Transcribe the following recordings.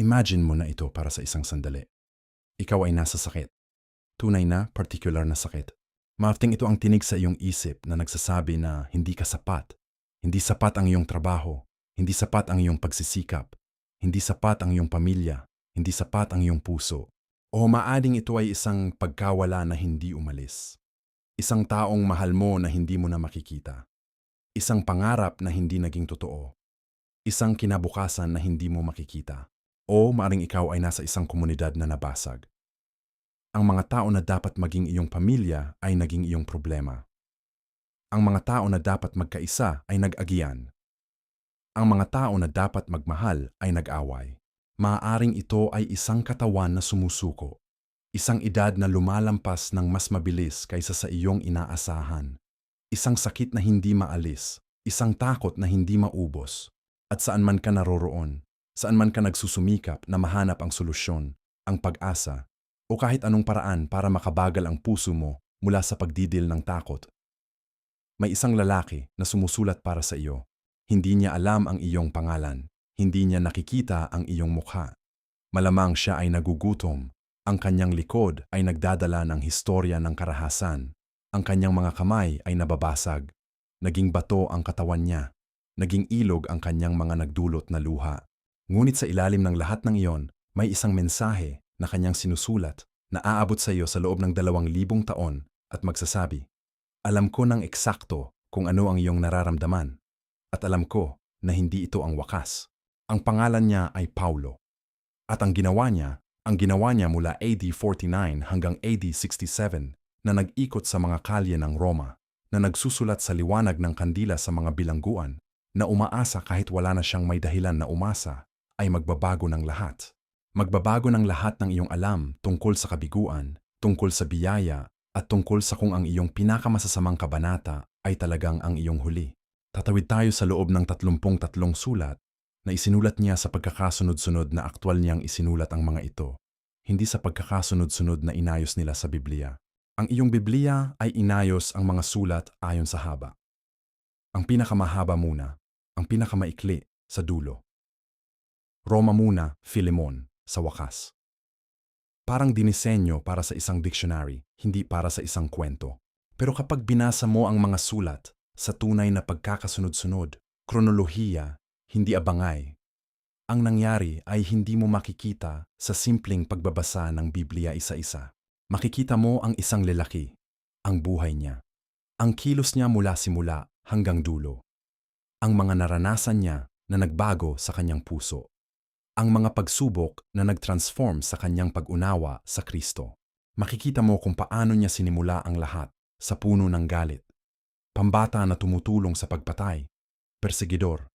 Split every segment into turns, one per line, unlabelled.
Imagine mo na ito para sa isang sandali. Ikaw ay nasa sakit. Tunay na, particular na sakit. Maafting ito ang tinig sa iyong isip na nagsasabi na hindi ka sapat. Hindi sapat ang iyong trabaho. Hindi sapat ang iyong pagsisikap. Hindi sapat ang iyong pamilya. Hindi sapat ang iyong puso. O maading ito ay isang pagkawala na hindi umalis. Isang taong mahal mo na hindi mo na makikita. Isang pangarap na hindi naging totoo. Isang kinabukasan na hindi mo makikita. O maaring ikaw ay nasa isang komunidad na nabasag. Ang mga tao na dapat maging iyong pamilya ay naging iyong problema. Ang mga tao na dapat magkaisa ay nag-agian. Ang mga tao na dapat magmahal ay nag-away. Maaaring ito ay isang katawan na sumusuko. Isang edad na lumalampas ng mas mabilis kaysa sa iyong inaasahan. Isang sakit na hindi maalis. Isang takot na hindi maubos. At saan man ka naroroon, saan man ka nagsusumikap na mahanap ang solusyon, ang pag-asa, o kahit anong paraan para makabagal ang puso mo mula sa pagdidil ng takot. May isang lalaki na sumusulat para sa iyo. Hindi niya alam ang iyong pangalan. Hindi niya nakikita ang iyong mukha. Malamang siya ay nagugutom. Ang kanyang likod ay nagdadala ng historya ng karahasan. Ang kanyang mga kamay ay nababasag. Naging bato ang katawan niya. Naging ilog ang kanyang mga nagdulot na luha. Ngunit sa ilalim ng lahat ng iyon, may isang mensahe na kanyang sinusulat na aabot sa iyo sa loob ng 2,000 taon at magsasabi, alam ko ng eksakto kung ano ang iyong nararamdaman at alam ko na hindi ito ang wakas. Ang pangalan niya ay Paulo. At ang ginawa niya mula AD 49 hanggang AD 67 na nag-ikot sa mga kalye ng Roma, na nagsusulat sa liwanag ng kandila sa mga bilangguan, na umaasa kahit wala na siyang may dahilan na umasa, ay magbabago ng lahat. Magbabago ng lahat ng iyong alam tungkol sa kabiguan, tungkol sa biyaya, at tungkol sa kung ang iyong pinakamasasamang kabanata ay talagang ang iyong huli. Tatawid tayo sa loob ng 33 sulat na isinulat niya sa pagkakasunod-sunod na aktwal niyang isinulat ang mga ito, hindi sa pagkakasunod-sunod na inayos nila sa Biblia. Ang iyong Biblia ay inayos ang mga sulat ayon sa haba. Ang pinakamahaba muna, ang pinakamaikli sa dulo. Roma muna, Filemon, sa wakas. Parang dinisenyo para sa isang dictionary, hindi para sa isang kwento. Pero kapag binasa mo ang mga sulat sa tunay na pagkakasunod-sunod, kronolohiya, hindi abangay, ang nangyari ay hindi mo makikita sa simpleng pagbabasa ng Biblia isa-isa. Makikita mo ang isang lalaki, ang buhay niya, ang kilos niya mula simula hanggang dulo, ang mga naranasan niya na nagbago sa kanyang puso, ang mga pagsubok na nag-transform sa kanyang pag-unawa sa Kristo. Makikita mo kung paano niya sinimula ang lahat sa puno ng galit, pambata na tumutulong sa pagpatay, perseguidor,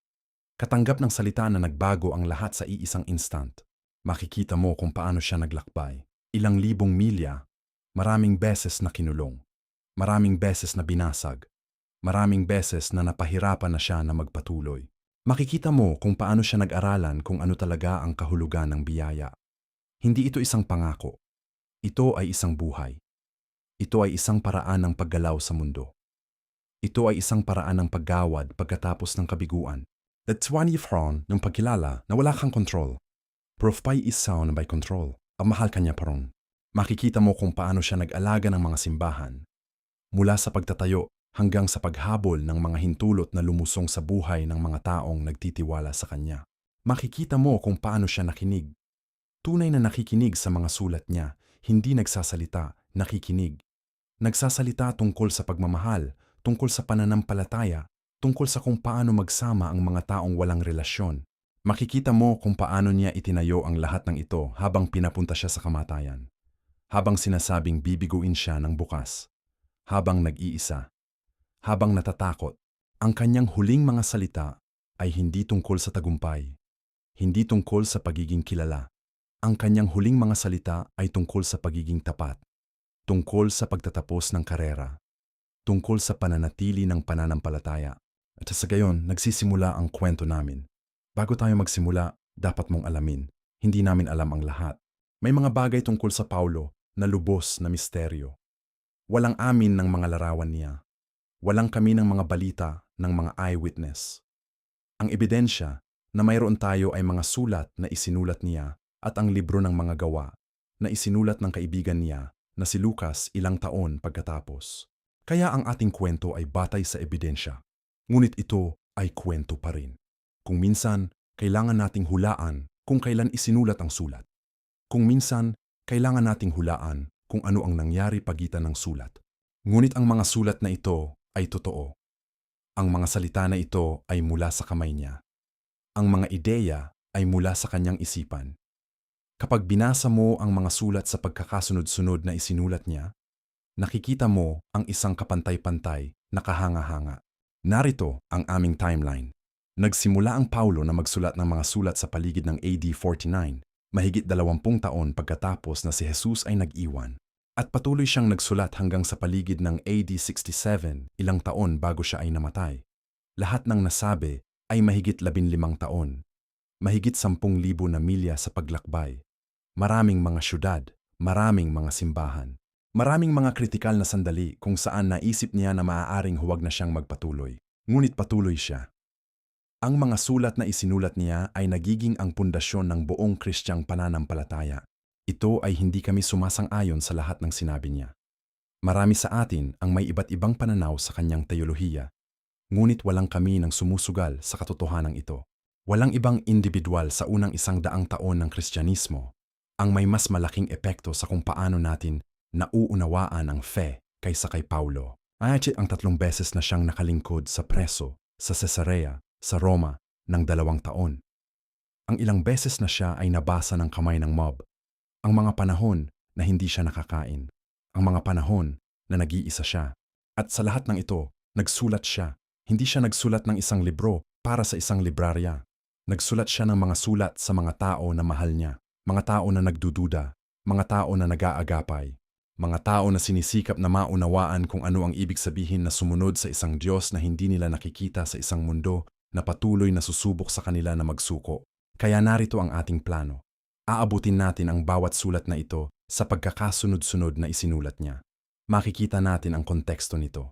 katanggap ng salita na nagbago ang lahat sa iisang instant. Makikita mo kung paano siya naglakbay. Ilang libong milya, maraming beses na kinulong, maraming beses na binasag, maraming beses na napahirapan na siya na magpatuloy. Makikita mo kung paano siya nag-aralan kung ano talaga ang kahulugan ng biyaya. Hindi ito isang pangako. Ito ay isang buhay. Ito ay isang paraan ng paggalaw sa mundo. Ito ay isang paraan ng paggawad pagkatapos ng kabiguan. That's why you've grown ng pagkilala na wala kang control. Proof by is sound by control. Ang mahal kanya pa ron. Makikita mo kung paano siya nag-alaga ng mga simbahan. Mula sa pagtatayo hanggang sa paghabol ng mga hintulot na lumusong sa buhay ng mga taong nagtitiwala sa kanya. Makikita mo kung paano siya nakinig. Tunay na nakikinig sa mga sulat niya, hindi nagsasalita, nakikinig. Nagsasalita tungkol sa pagmamahal, tungkol sa pananampalataya, tungkol sa kung paano magsama ang mga taong walang relasyon. Makikita mo kung paano niya itinayo ang lahat ng ito habang pinapunta siya sa kamatayan. Habang sinasabing bibiguin siya ng bukas. Habang nag-iisa. Habang natatakot. Ang kanyang huling mga salita ay hindi tungkol sa tagumpay. Hindi tungkol sa pagiging kilala. Ang kanyang huling mga salita ay tungkol sa pagiging tapat. Tungkol sa pagtatapos ng karera. Tungkol sa pananatili ng pananampalataya. At sa gayon, nagsisimula ang kwento namin. Bago tayo magsimula, dapat mong alamin. Hindi namin alam ang lahat. May mga bagay tungkol sa Paulo na lubos na misteryo. Walang amin ng mga larawan niya. Walang kami ng mga balita ng mga eyewitness. Ang ebidensya na mayroon tayo ay mga sulat na isinulat niya at ang libro ng mga gawa na isinulat ng kaibigan niya na si Lucas ilang taon pagkatapos. Kaya ang ating kwento ay batay sa ebidensya. Ngunit ito ay kwento pa rin. Kung minsan, kailangan nating hulaan kung kailan isinulat ang sulat. Kung minsan, kailangan nating hulaan kung ano ang nangyari pagitan ng sulat. Ngunit ang mga sulat na ito ay totoo. Ang mga salita na ito ay mula sa kamay niya. Ang mga ideya ay mula sa kanyang isipan. Kapag binasa mo ang mga sulat sa pagkakasunod-sunod na isinulat niya, nakikita mo ang isang kapantay-pantay na kahanga-hanga. Narito ang aming timeline. Nagsimula ang Paulo na magsulat ng mga sulat sa paligid ng AD 49, mahigit 20 taon pagkatapos na si Jesus ay nag-iwan. At patuloy siyang nagsulat hanggang sa paligid ng AD 67, ilang taon bago siya ay namatay. Lahat ng nasabi ay mahigit 15 taon. Mahigit 10,000 na milya sa paglakbay. Maraming mga syudad, maraming mga simbahan. Maraming mga kritikal na sandali kung saan naisip niya na maaaring huwag na siyang magpatuloy. Ngunit patuloy siya. Ang mga sulat na isinulat niya ay nagiging ang pundasyon ng buong Kristiyang pananampalataya. Ito ay hindi kami sumasang-ayon sa lahat ng sinabi niya. Marami sa atin ang may iba't ibang pananaw sa kanyang teolohiya, ngunit walang kami ng sumusugal sa katotohanan ito. Walang ibang individual sa unang 100 taon ng Kristyanismo ang may mas malaking epekto sa kung paano natin nauunawaan ang fe kaysa kay Paulo. At ang 3 beses na siyang nakalingkod sa preso sa Cesarea, sa Roma, ng 2 taon. Ang ilang beses na siya ay nabasa ng kamay ng mob. Ang mga panahon na hindi siya nakakain. Ang mga panahon na nag-iisa siya. At sa lahat ng ito, nagsulat siya. Hindi siya nagsulat ng isang libro para sa isang librarya. Nagsulat siya ng mga sulat sa mga tao na mahal niya. Mga tao na nagdududa. Mga tao na nag-aagapay. Mga tao na sinisikap na maunawaan kung ano ang ibig sabihin na sumunod sa isang Diyos na hindi nila nakikita sa isang mundo na patuloy na susubok sa kanila na magsuko. Kaya narito ang ating plano. Aabutin natin ang bawat sulat na ito sa pagkakasunod-sunod na isinulat niya. Makikita natin ang konteksto nito.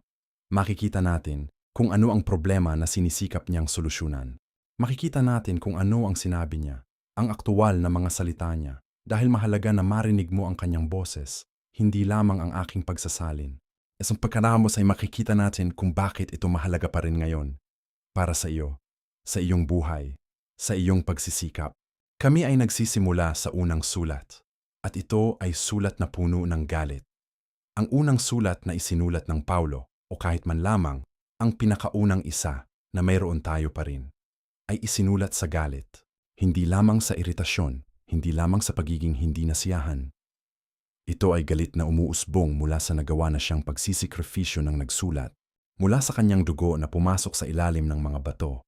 Makikita natin kung ano ang problema na sinisikap niyang solusyonan. Makikita natin kung ano ang sinabi niya, ang aktuwal na mga salita niya, dahil mahalaga na marinig mo ang kanyang boses, hindi lamang ang aking pagsasalin. Sa pagkaramos ay makikita natin kung bakit ito mahalaga pa rin ngayon. Para sa iyo, sa iyong buhay, sa iyong pagsisikap. Kami ay nagsisimula sa unang sulat, at ito ay sulat na puno ng galit. Ang unang sulat na isinulat ng Paulo, o kahit man lamang, ang pinakaunang isa na mayroon tayo pa rin, ay isinulat sa galit. Hindi lamang sa iritasyon, hindi lamang sa pagiging hindi nasiyahan. Ito ay galit na umuusbong mula sa nagawa na siyang pagsisikripisyo ng nagsulat, mula sa kanyang dugo na pumasok sa ilalim ng mga bato,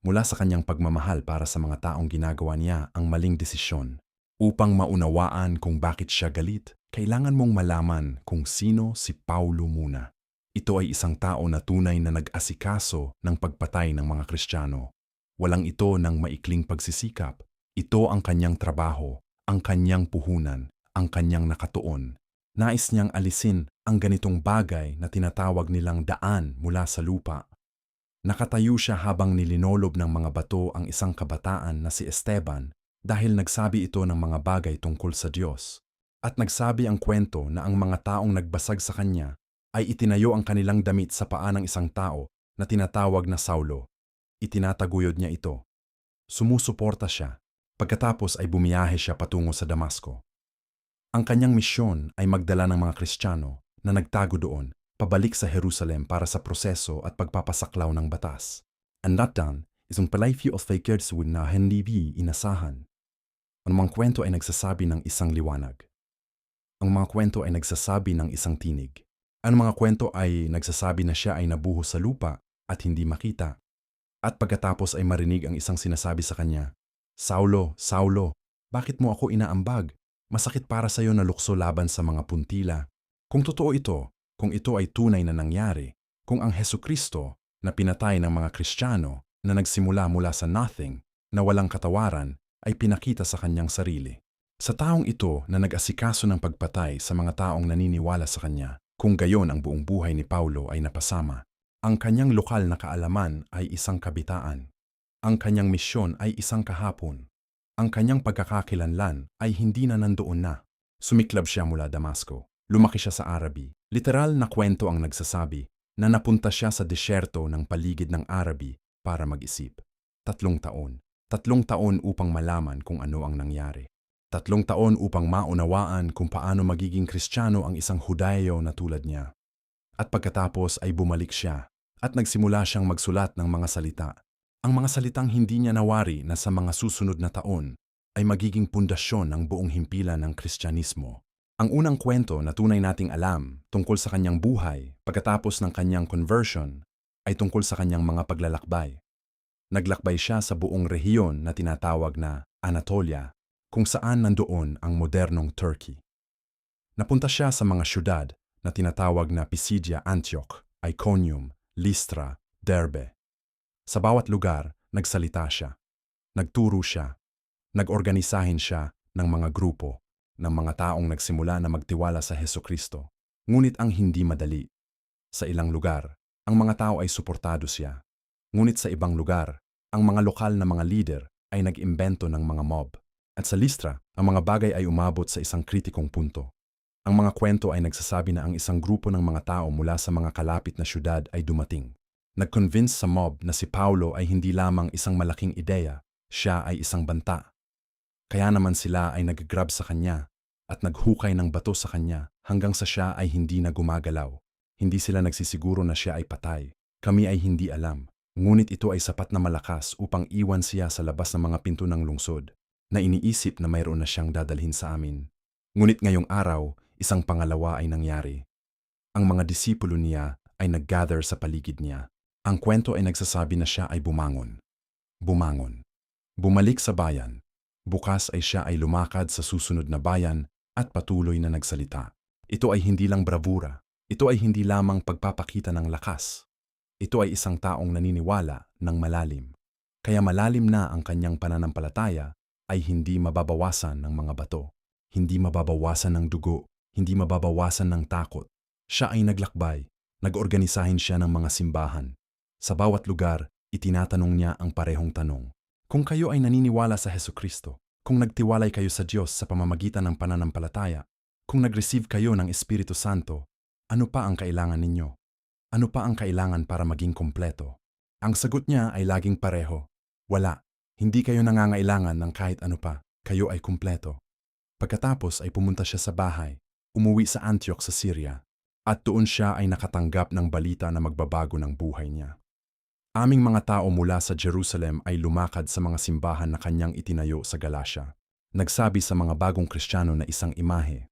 mula sa kanyang pagmamahal para sa mga taong ginagawa niya ang maling desisyon. Upang maunawaan kung bakit siya galit, kailangan mong malaman kung sino si Paulo muna. Ito ay isang tao na tunay na nag-asikaso ng pagpatay ng mga Kristiyano. Walang ito ng maikling pagsisikap. Ito ang kanyang trabaho, ang kanyang puhunan, ang kanyang nakatuon. Nais niyang alisin ang ganitong bagay na tinatawag nilang daan mula sa lupa. Nakatayo siya habang nilinolob ng mga bato ang isang kabataan na si Esteban dahil nagsabi ito ng mga bagay tungkol sa Diyos. At nagsabi ang kwento na ang mga taong nagbasag sa kanya ay itinayo ang kanilang damit sa paa ng isang tao na tinatawag na Saulo. Itinataguyod niya ito. Sumusuporta siya. Pagkatapos ay bumiyahe siya patungo sa Damasco. Ang kanyang misyon ay magdala ng mga Kristiyano na nagtago doon pabalik sa Jerusalem para sa proseso at pagpapasaklaw ng batas. Ang datan, isang palayfyo of fakers na hindi inasahan. Ang mga kwento ay nagsasabi ng isang liwanag. Ang mga kwento ay nagsasabi ng isang tinig. Ang mga kwento ay nagsasabi na siya ay nabuhos sa lupa at hindi makita. At pagkatapos ay marinig ang isang sinasabi sa kanya, Saulo, Saulo, bakit mo ako inaambag? Masakit para sa iyo na lukso laban sa mga puntila. Kung totoo ito, kung ito ay tunay na nangyari, kung ang Hesukristo na pinatay ng mga Kristiyano na nagsimula mula sa nothing, na walang katawaran, ay pinakita sa kanyang sarili. Sa taong ito na nag-asikaso ng pagpatay sa mga taong naniniwala sa kanya, kung gayon ang buong buhay ni Paulo ay napasama, ang kanyang lokal na kaalaman ay isang kabitaan. Ang kanyang misyon ay isang kahapon. Ang kanyang pagkakakilanlan ay hindi na nandoon na. Sumiklab siya mula Damasco. Lumaki siya sa Arabi. Literal na kwento ang nagsasabi na napunta siya sa disyerto ng paligid ng Arabi para mag-isip. 3 taon. 3 taon upang malaman kung ano ang nangyari. 3 taon upang maunawaan kung paano magiging Kristiyano ang isang Hudayo na tulad niya. At pagkatapos ay bumalik siya at nagsimula siyang magsulat ng mga salita. Ang mga salitang hindi niya nawari na sa mga susunod na taon ay magiging pundasyon ng buong himpilan ng Kristyanismo. Ang unang kwento na tunay nating alam tungkol sa kanyang buhay pagkatapos ng kanyang conversion ay tungkol sa kanyang mga paglalakbay. Naglakbay siya sa buong rehiyon na tinatawag na Anatolia, kung saan nandoon ang modernong Turkey. Napunta siya sa mga syudad na tinatawag na Pisidia, Antioch, Iconium, Lystra, Derbe. Sa bawat lugar, nagsalita siya, nagturo siya, nag-organisahin siya ng mga grupo ng mga taong nagsimula na magtiwala sa Hesukristo. Ngunit ang hindi madali. Sa ilang lugar, ang mga tao ay suportado siya. Ngunit sa ibang lugar, ang mga lokal na mga leader ay nag-imbento ng mga mob. At sa Lystra, ang mga bagay ay umabot sa isang kritikong punto. Ang mga kwento ay nagsasabi na ang isang grupo ng mga tao mula sa mga kalapit na syudad ay dumating. Nag-convince sa mob na si Paulo ay hindi lamang isang malaking ideya, siya ay isang banta. Kaya naman sila ay nag-grab sa kanya at naghukay ng bato sa kanya hanggang sa siya ay hindi na gumagalaw. Hindi sila nagsisiguro na siya ay patay. Kami ay hindi alam. Ngunit ito ay sapat na malakas upang iwan siya sa labas ng mga pinto ng lungsod na iniisip na mayroon na siyang dadalhin sa amin. Ngunit ngayong araw, isang pangalawa ay nangyari. Ang mga disipulo niya ay nag-gather sa paligid niya. Ang kwento ay nagsasabi na siya ay bumangon. Bumangon. Bumalik sa bayan. Bukas ay siya ay lumakad sa susunod na bayan at patuloy na nagsalita. Ito ay hindi lang bravura. Ito ay hindi lamang pagpapakita ng lakas. Ito ay isang taong naniniwala ng malalim. Kaya malalim na ang kanyang pananampalataya ay hindi mababawasan ng mga bato. Hindi mababawasan ng dugo. Hindi mababawasan ng takot. Siya ay naglakbay. Nag-organisahin siya ng mga simbahan. Sa bawat lugar, itinatanong niya ang parehong tanong. Kung kayo ay naniniwala sa Hesukristo, kung nagtiwalay kayo sa Diyos sa pamamagitan ng pananampalataya, kung nag-receive kayo ng Espiritu Santo, ano pa ang kailangan ninyo? Ano pa ang kailangan para maging kompleto? Ang sagot niya ay laging pareho. Wala. Hindi kayo nangangailangan ng kahit ano pa. Kayo ay kompleto. Pagkatapos ay pumunta siya sa bahay, umuwi sa Antioch sa Syria, at doon siya ay nakatanggap ng balita na magbabago ng buhay niya. Aming mga tao mula sa Jerusalem ay lumakad sa mga simbahan na kanyang itinayo sa Galacia. Nagsabi sa mga bagong Kristiyano na isang imahe,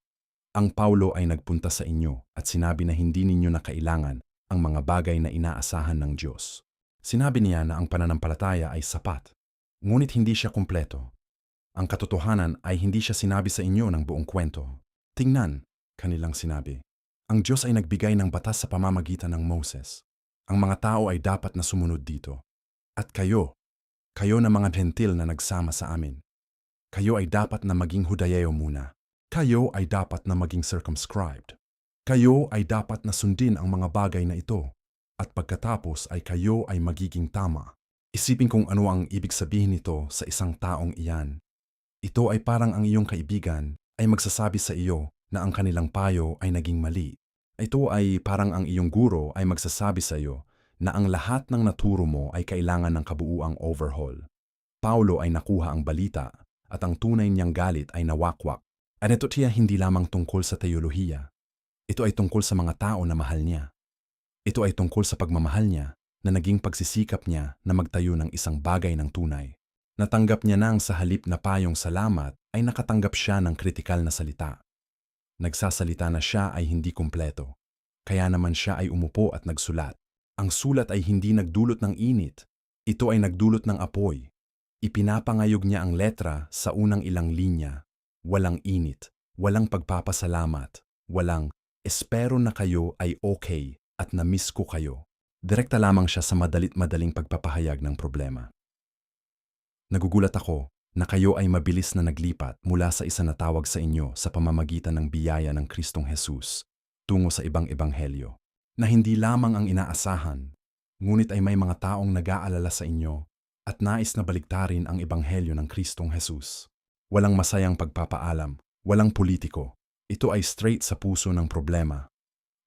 ang Paulo ay nagpunta sa inyo at sinabi na hindi ninyo na kailangan ang mga bagay na inaasahan ng Diyos. Sinabi niya na ang pananampalataya ay sapat, ngunit hindi siya kumpleto. Ang katotohanan ay hindi siya sinabi sa inyo ng buong kwento. Tingnan, kanilang sinabi. Ang Diyos ay nagbigay ng batas sa pamamagitan ng Moses. Ang mga tao ay dapat na sumunod dito. At kayo na mga Gentil na nagsama sa amin. Kayo ay dapat na maging Hudayo muna. Kayo ay dapat na maging circumscribed. Kayo ay dapat na sundin ang mga bagay na ito. At pagkatapos ay kayo ay magiging tama. Isipin kung ano ang ibig sabihin nito sa isang taong iyan. Ito ay parang ang iyong kaibigan ay magsasabi sa iyo na ang kanilang payo ay naging mali. Ito ay parang ang iyong guro ay magsasabi sa iyo na ang lahat ng naturo mo ay kailangan ng kabuuang overhaul. Paulo ay nakuha ang balita at ang tunay niyang galit ay nawakwak. At ito siya hindi lamang tungkol sa teolohiya. Ito ay tungkol sa mga tao na mahal niya. Ito ay tungkol sa pagmamahal niya na naging pagsisikap niya na magtayo ng isang bagay ng tunay. Natanggap niya nang sa halip na payong salamat ay nakatanggap siya ng kritikal na salita. Nagsasalita na siya ay hindi kumpleto. Kaya naman siya ay umupo at nagsulat. Ang sulat ay hindi nagdulot ng init. Ito ay nagdulot ng apoy. Ipinapangayog niya ang letra sa unang ilang linya. Walang init, walang pagpapasalamat, walang espero na kayo ay okay at na-miss ko kayo. Direkta lamang siya sa madalit-madaling pagpapahayag ng problema. Nagugulat ako na kayo ay mabilis na naglipat mula sa isa na tawag sa inyo sa pamamagitan ng biyaya ng Kristong Jesus tungo sa ibang ebanghelyo, na hindi lamang ang inaasahan, ngunit ay may mga taong nag-aalala sa inyo at nais na baliktarin ang ebanghelyo ng Kristong Jesus. Walang masayang pagpapaalam, walang politiko. Ito ay straight sa puso ng problema.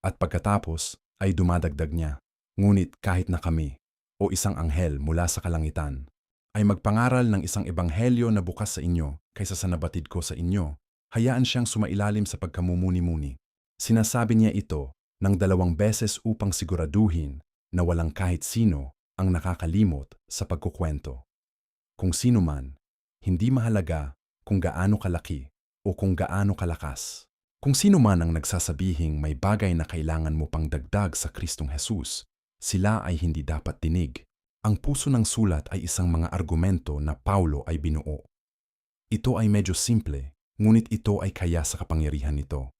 At pagkatapos ay dumadagdag niya, ngunit kahit na kami, o isang anghel mula sa kalangitan, ay magpangaral ng isang ebanghelyo na bukas sa inyo kaysa sa nabatid ko sa inyo, hayaan siyang sumailalim sa pagkamumuni-muni. Sinasabi niya ito ng 2 beses upang siguraduhin na walang kahit sino ang nakakalimot sa pagkukwento. Kung sino man, hindi mahalaga kung gaano kalaki o kung gaano kalakas. Kung sino man ang nagsasabihing may bagay na kailangan mo pang dagdag sa Kristong Jesus, sila ay hindi dapat dinig. Ang puso ng sulat ay isang mga argumento na Paulo ay binuo. Ito ay medyo simple, ngunit ito ay kaya sa kapangyarihan nito.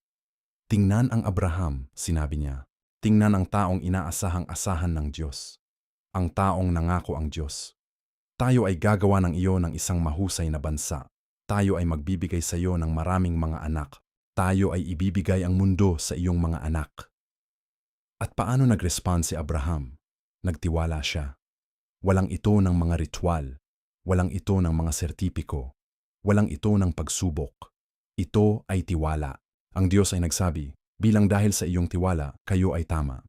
Tingnan ang Abraham, sinabi niya. Tingnan ang taong inaasahang-asahan ng Diyos. Ang taong nangako ang Diyos. Tayo ay gagawa ng iyo ng isang mahusay na bansa. Tayo ay magbibigay sa iyo ng maraming mga anak. Tayo ay ibibigay ang mundo sa iyong mga anak. At paano nag-respond si Abraham? Nagtiwala siya. Walang ito ng mga ritual. Walang ito ng mga sertipiko. Walang ito ng pagsubok. Ito ay tiwala. Ang Diyos ay nagsabi, bilang dahil sa iyong tiwala, kayo ay tama.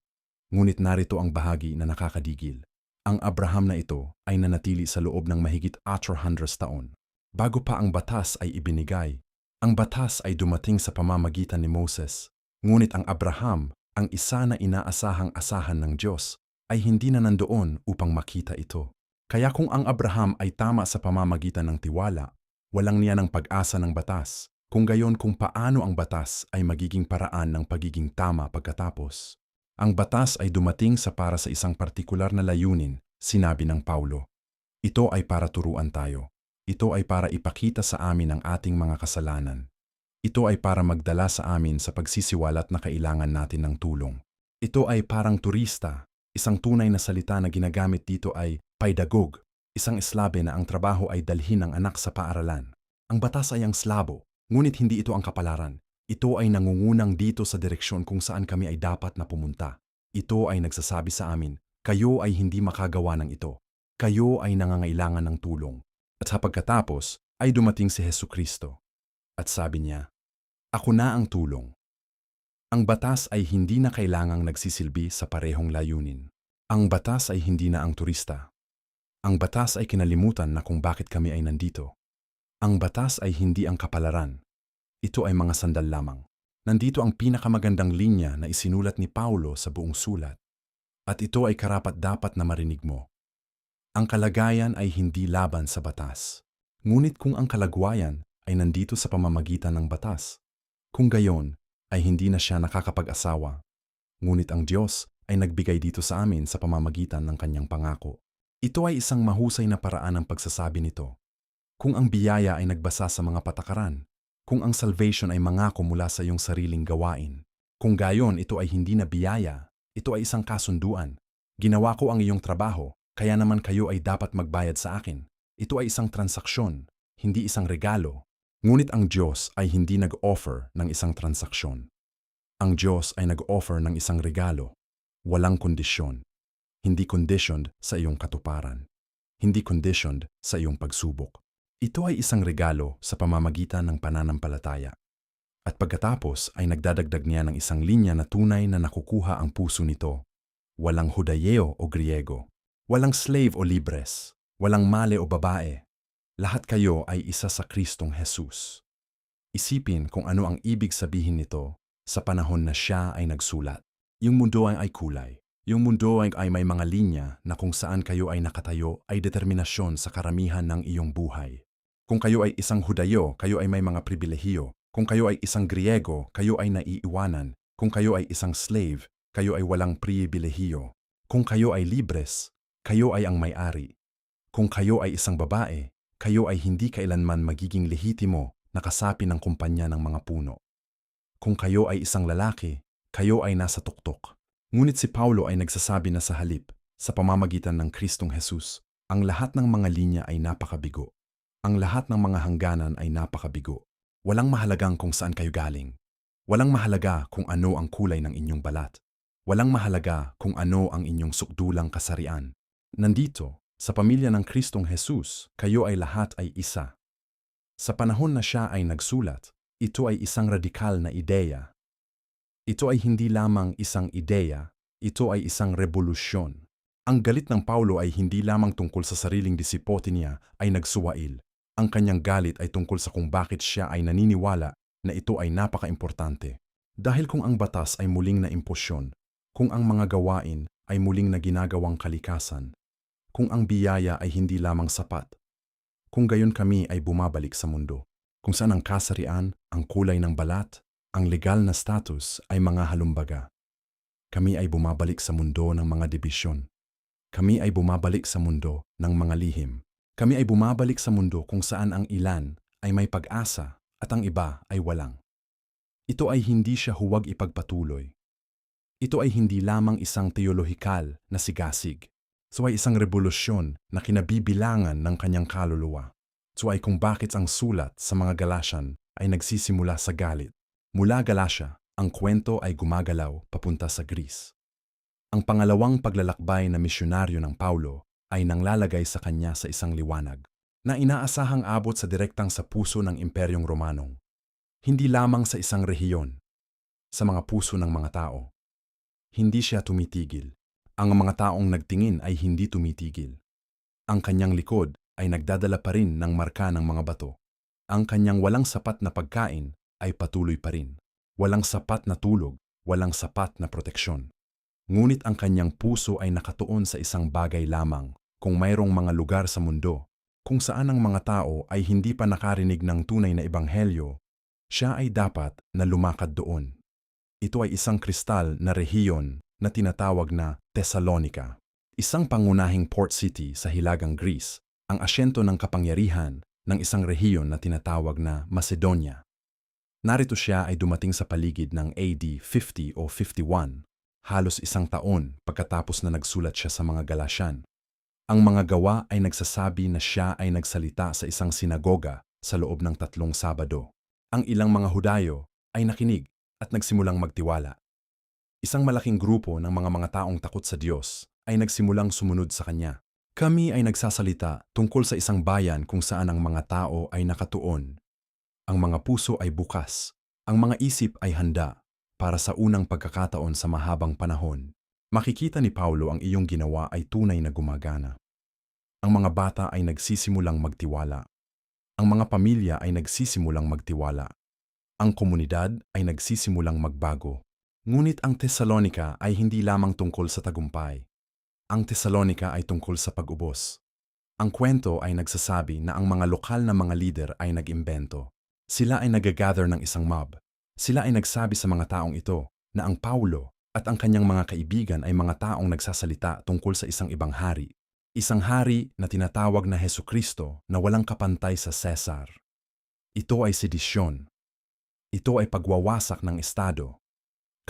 Ngunit narito ang bahagi na nakakadigil. Ang Abraham na ito ay nanatili sa loob ng mahigit 400 taon. Bago pa ang batas ay ibinigay, ang batas ay dumating sa pamamagitan ni Moses. Ngunit ang Abraham, ang isa na inaasahang-asahan ng Diyos, ay hindi na nandoon upang makita ito. Kaya kung ang Abraham ay tama sa pamamagitan ng tiwala, walang niya ng pag-asa ng batas. Kung gayon kung paano ang batas ay magiging paraan ng pagiging tama pagkatapos. Ang batas ay dumating para sa isang partikular na layunin, sinabi ng Paulo. Ito ay para turuan tayo. Ito ay para ipakita sa amin ang ating mga kasalanan. Ito ay para magdala sa amin sa pagsisiwalat na kailangan natin ng tulong. Ito ay parang turista. Isang tunay na salita na ginagamit dito ay paidagog, isang eslabe na ang trabaho ay dalhin ng anak sa paaralan. Ang batas ay ang slabo, ngunit hindi ito ang kapalaran. Ito ay nangungunang dito sa direksyon kung saan kami ay dapat na pumunta. Ito ay nagsasabi sa amin, kayo ay hindi makagawa ng ito. Kayo ay nangangailangan ng tulong. At sa pagkatapos ay dumating si Hesukristo. At sabi niya, ako na ang tulong. Ang batas ay hindi na kailangang nagsisilbi sa parehong layunin. Ang batas ay hindi na ang turista. Ang batas ay kinalimutan na kung bakit kami ay nandito. Ang batas ay hindi ang kapalaran. Ito ay mga sandal lamang. Nandito ang pinakamagandang linya na isinulat ni Paulo sa buong sulat. At ito ay karapat-dapat na marinig mo. Ang kalagayan ay hindi laban sa batas. Ngunit kung ang kalagwayan ay nandito sa pamamagitan ng batas, kung gayon ay hindi na siya nakakapag-asawa. Ngunit ang Diyos ay nagbigay dito sa amin sa pamamagitan ng kanyang pangako. Ito ay isang mahusay na paraan ng pagsasabi nito. Kung ang biyaya ay nagbasa sa mga patakaran, kung ang salvation ay mangako mula sa iyong sariling gawain, kung gayon ito ay hindi na biyaya, ito ay isang kasunduan. Ginawa ko ang iyong trabaho, kaya naman kayo ay dapat magbayad sa akin. Ito ay isang transaksyon, hindi isang regalo. Ngunit ang Diyos ay hindi nag-offer ng isang transaksyon. Ang Diyos ay nag-offer ng isang regalo. Walang kondisyon. Hindi conditioned sa iyong katuparan. Hindi conditioned sa iyong pagsubok. Ito ay isang regalo sa pamamagitan ng pananampalataya. At pagkatapos ay nagdadagdag niya ng isang linya na tunay na nakukuha ang puso nito. Walang Hudayeo o Griego. Walang slave o libres. Walang male o babae. Lahat kayo ay isa sa Kristong Jesus. Isipin kung ano ang ibig sabihin nito sa panahon na siya ay nagsulat. Yung mundo ay kulay. Yung mundo ay may mga linya na kung saan kayo ay nakatayo ay determinasyon sa karamihan ng iyong buhay. Kung kayo ay isang Hudayo, kayo ay may mga pribilehiyo. Kung kayo ay isang Griego, kayo ay naiiwanan. Kung kayo ay isang slave, kayo ay walang pribilehiyo. Kung kayo ay libres, kayo ay ang may-ari. Kung kayo ay isang babae, kayo ay hindi kailanman magiging lehitimo na kasapi ng kumpanya ng mga puno. Kung kayo ay isang lalaki, kayo ay nasa tuktok. Ngunit si Paulo ay nagsasabi na sa halip, sa pamamagitan ng Kristong Jesus, ang lahat ng mga linya ay napakabigo. Ang lahat ng mga hangganan ay napakabigo. Walang mahalagang kung saan kayo galing. Walang mahalaga kung ano ang kulay ng inyong balat. Walang mahalaga kung ano ang inyong sukdulang kasarian. Nandito, Sa pamilya ng Kristong Jesus, kayo ay lahat ay isa. Sa panahon na siya ay nagsulat, ito ay isang radikal na ideya. Ito ay hindi lamang isang ideya, ito ay isang revolusyon. Ang galit ng Paulo ay hindi lamang tungkol sa sariling disipote niya ay nagsuwail. Ang kanyang galit ay tungkol sa kung bakit siya ay naniniwala na ito ay napaka-importante. Dahil kung ang batas ay muling na imposyon, kung ang mga gawain ay muling na ginagawang kalikasan, kung ang biyaya ay hindi lamang sapat, kung gayon kami ay bumabalik sa mundo, kung saan ang kasarian, ang kulay ng balat, ang legal na status ay mga halumbaga. Kami ay bumabalik sa mundo ng mga dibisyon. Kami ay bumabalik sa mundo ng mga lihim. Kami ay bumabalik sa mundo kung saan ang ilan ay may pag-asa at ang iba ay walang. Ito ay hindi siya huwag ipagpatuloy. Ito ay hindi lamang isang teolohikal na sigasig. Ito ay isang revolusyon na kinabibilangan ng kanyang kaluluwa. Ito ay kung bakit ang sulat sa mga Galatian ay nagsisimula sa galit. Mula Galatia, ang kwento ay gumagalaw papunta sa Greece. Ang pangalawang paglalakbay na misyonaryo ng Paulo ay nanglalagay sa kanya sa isang liwanag na inaasahang abot sa direktang sa puso ng Imperyong Romanong. Hindi lamang sa isang rehiyon, sa mga puso ng mga tao. Hindi siya tumitigil. Ang mga taong nagtingin ay hindi tumitigil. Ang kanyang likod ay nagdadala pa rin ng marka ng mga bato. Ang kanyang walang sapat na pagkain ay patuloy pa rin. Walang sapat na tulog, walang sapat na proteksyon. Ngunit ang kanyang puso ay nakatuon sa isang bagay lamang, kung mayroong mga lugar sa mundo, kung saan ang mga tao ay hindi pa nakarinig ng tunay na ebanghelyo, siya ay dapat na lumakad doon. Ito ay isang kristal na rehiyon na tinatawag na Thessalonica, isang pangunahing port city sa hilagang Greece, ang asyento ng kapangyarihan ng isang rehiyon na tinatawag na Macedonia. Narito siya ay dumating sa paligid ng AD 50 o 51, halos isang taon pagkatapos na nagsulat siya sa mga Galatian. Ang mga gawa ay nagsasabi na siya ay nagsalita sa isang sinagoga sa loob ng 3 Sabado. Ang ilang mga Hudayo ay nakinig at nagsimulang magtiwala. Isang malaking grupo ng mga taong takot sa Diyos ay nagsimulang sumunod sa Kanya. Kami ay nagsasalita tungkol sa isang bayan kung saan ang mga tao ay nakatuon. Ang mga puso ay bukas, ang mga isip ay handa para sa unang pagkakataon sa mahabang panahon. Makikita ni Paulo ang iyong ginawa ay tunay na gumagana. Ang mga bata ay nagsisimulang magtiwala. Ang mga pamilya ay nagsisimulang magtiwala. Ang komunidad ay nagsisimulang magbago. Ngunit ang Thessalonica ay hindi lamang tungkol sa tagumpay. Ang Thessalonica ay tungkol sa pag-ubos. Ang kwento ay nagsasabi na ang mga lokal na mga lider ay nag-imbento. Sila ay nag-gather ng isang mob. Sila ay nagsabi sa mga taong ito na ang Paulo at ang kanyang mga kaibigan ay mga taong nagsasalita tungkol sa isang ibang hari. Isang hari na tinatawag na Hesukristo na walang kapantay sa Cesar. Ito ay sedisyon. Ito ay pagwawasak ng estado.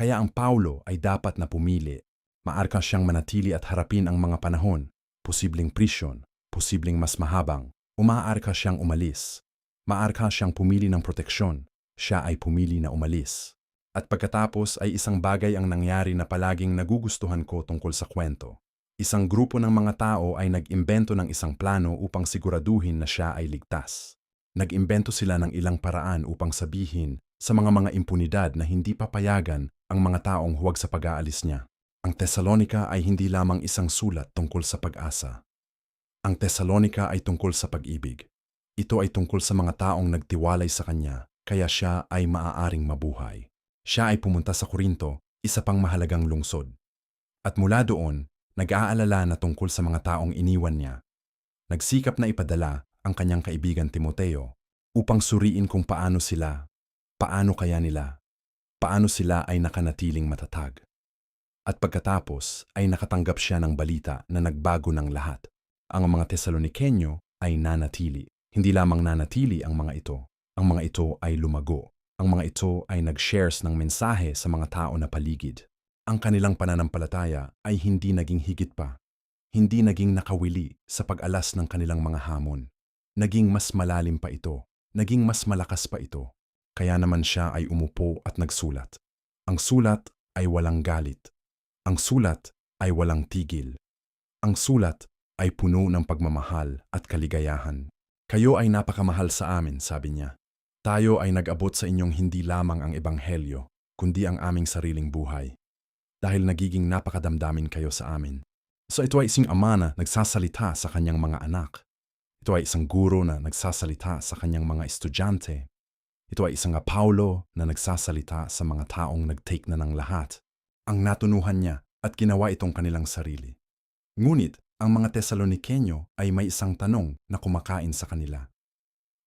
Kaya ang Paulo ay dapat na pumili. Maarka siyang manatili at harapin ang mga panahon, posibleng prisyon, posibleng mas mahabang, o maaarka siyang umalis. Maarka siyang pumili ng proteksyon, siya ay pumili na umalis. At pagkatapos ay isang bagay ang nangyari na palaging nagugustuhan ko tungkol sa kwento. Isang grupo ng mga tao ay nag-imbento ng isang plano upang siguraduhin na siya ay ligtas. Nag-imbento sila ng ilang paraan upang sabihin sa mga impunidad na hindi papayagan ang mga taong huwag sa pag-aalis niya. Ang Thessalonica ay hindi lamang isang sulat tungkol sa pag-asa. Ang Thessalonica ay tungkol sa pag-ibig. Ito ay tungkol sa mga taong nagtiwalay sa kanya, kaya siya ay maaaring mabuhay. Siya ay pumunta sa Korinto, isa pang mahalagang lungsod. At mula doon, nag-aalala na tungkol sa mga taong iniwan niya. Nagsikap na ipadala ang kanyang kaibigan Timoteo upang suriin kung paano sila, paano kaya nila, paano sila ay nakanatiling matatag. At pagkatapos ay nakatanggap siya ng balita na nagbago ng lahat. Ang mga Tesalonikenyo ay nanatili. Hindi lamang nanatili ang mga ito. Ang mga ito ay lumago. Ang mga ito ay nag-shares ng mensahe sa mga tao na paligid. Ang kanilang pananampalataya ay hindi naging higit pa. Hindi naging nakawili sa pag-alas ng kanilang mga hamon. Naging mas malalim pa ito. Naging mas malakas pa ito. Kaya naman siya ay umupo at nagsulat. Ang sulat ay walang galit. Ang sulat ay walang tigil. Ang sulat ay puno ng pagmamahal at kaligayahan. Kayo ay napakamahal sa amin, sabi niya. Tayo ay nag-abot sa inyong hindi lamang ang ebanghelyo, kundi ang aming sariling buhay. Dahil nagiging napakadamdamin kayo sa amin. So ito ay isang ama na nagsasalita sa kanyang mga anak. Ito ay isang guro na nagsasalita sa kanyang mga estudyante. Ito ay isang Apaulo na nagsasalita sa mga taong nag-take na ng lahat. Ang natunuhan niya at ginawa itong kanilang sarili. Ngunit, ang mga Tesalonikenyo ay may isang tanong na kumakain sa kanila.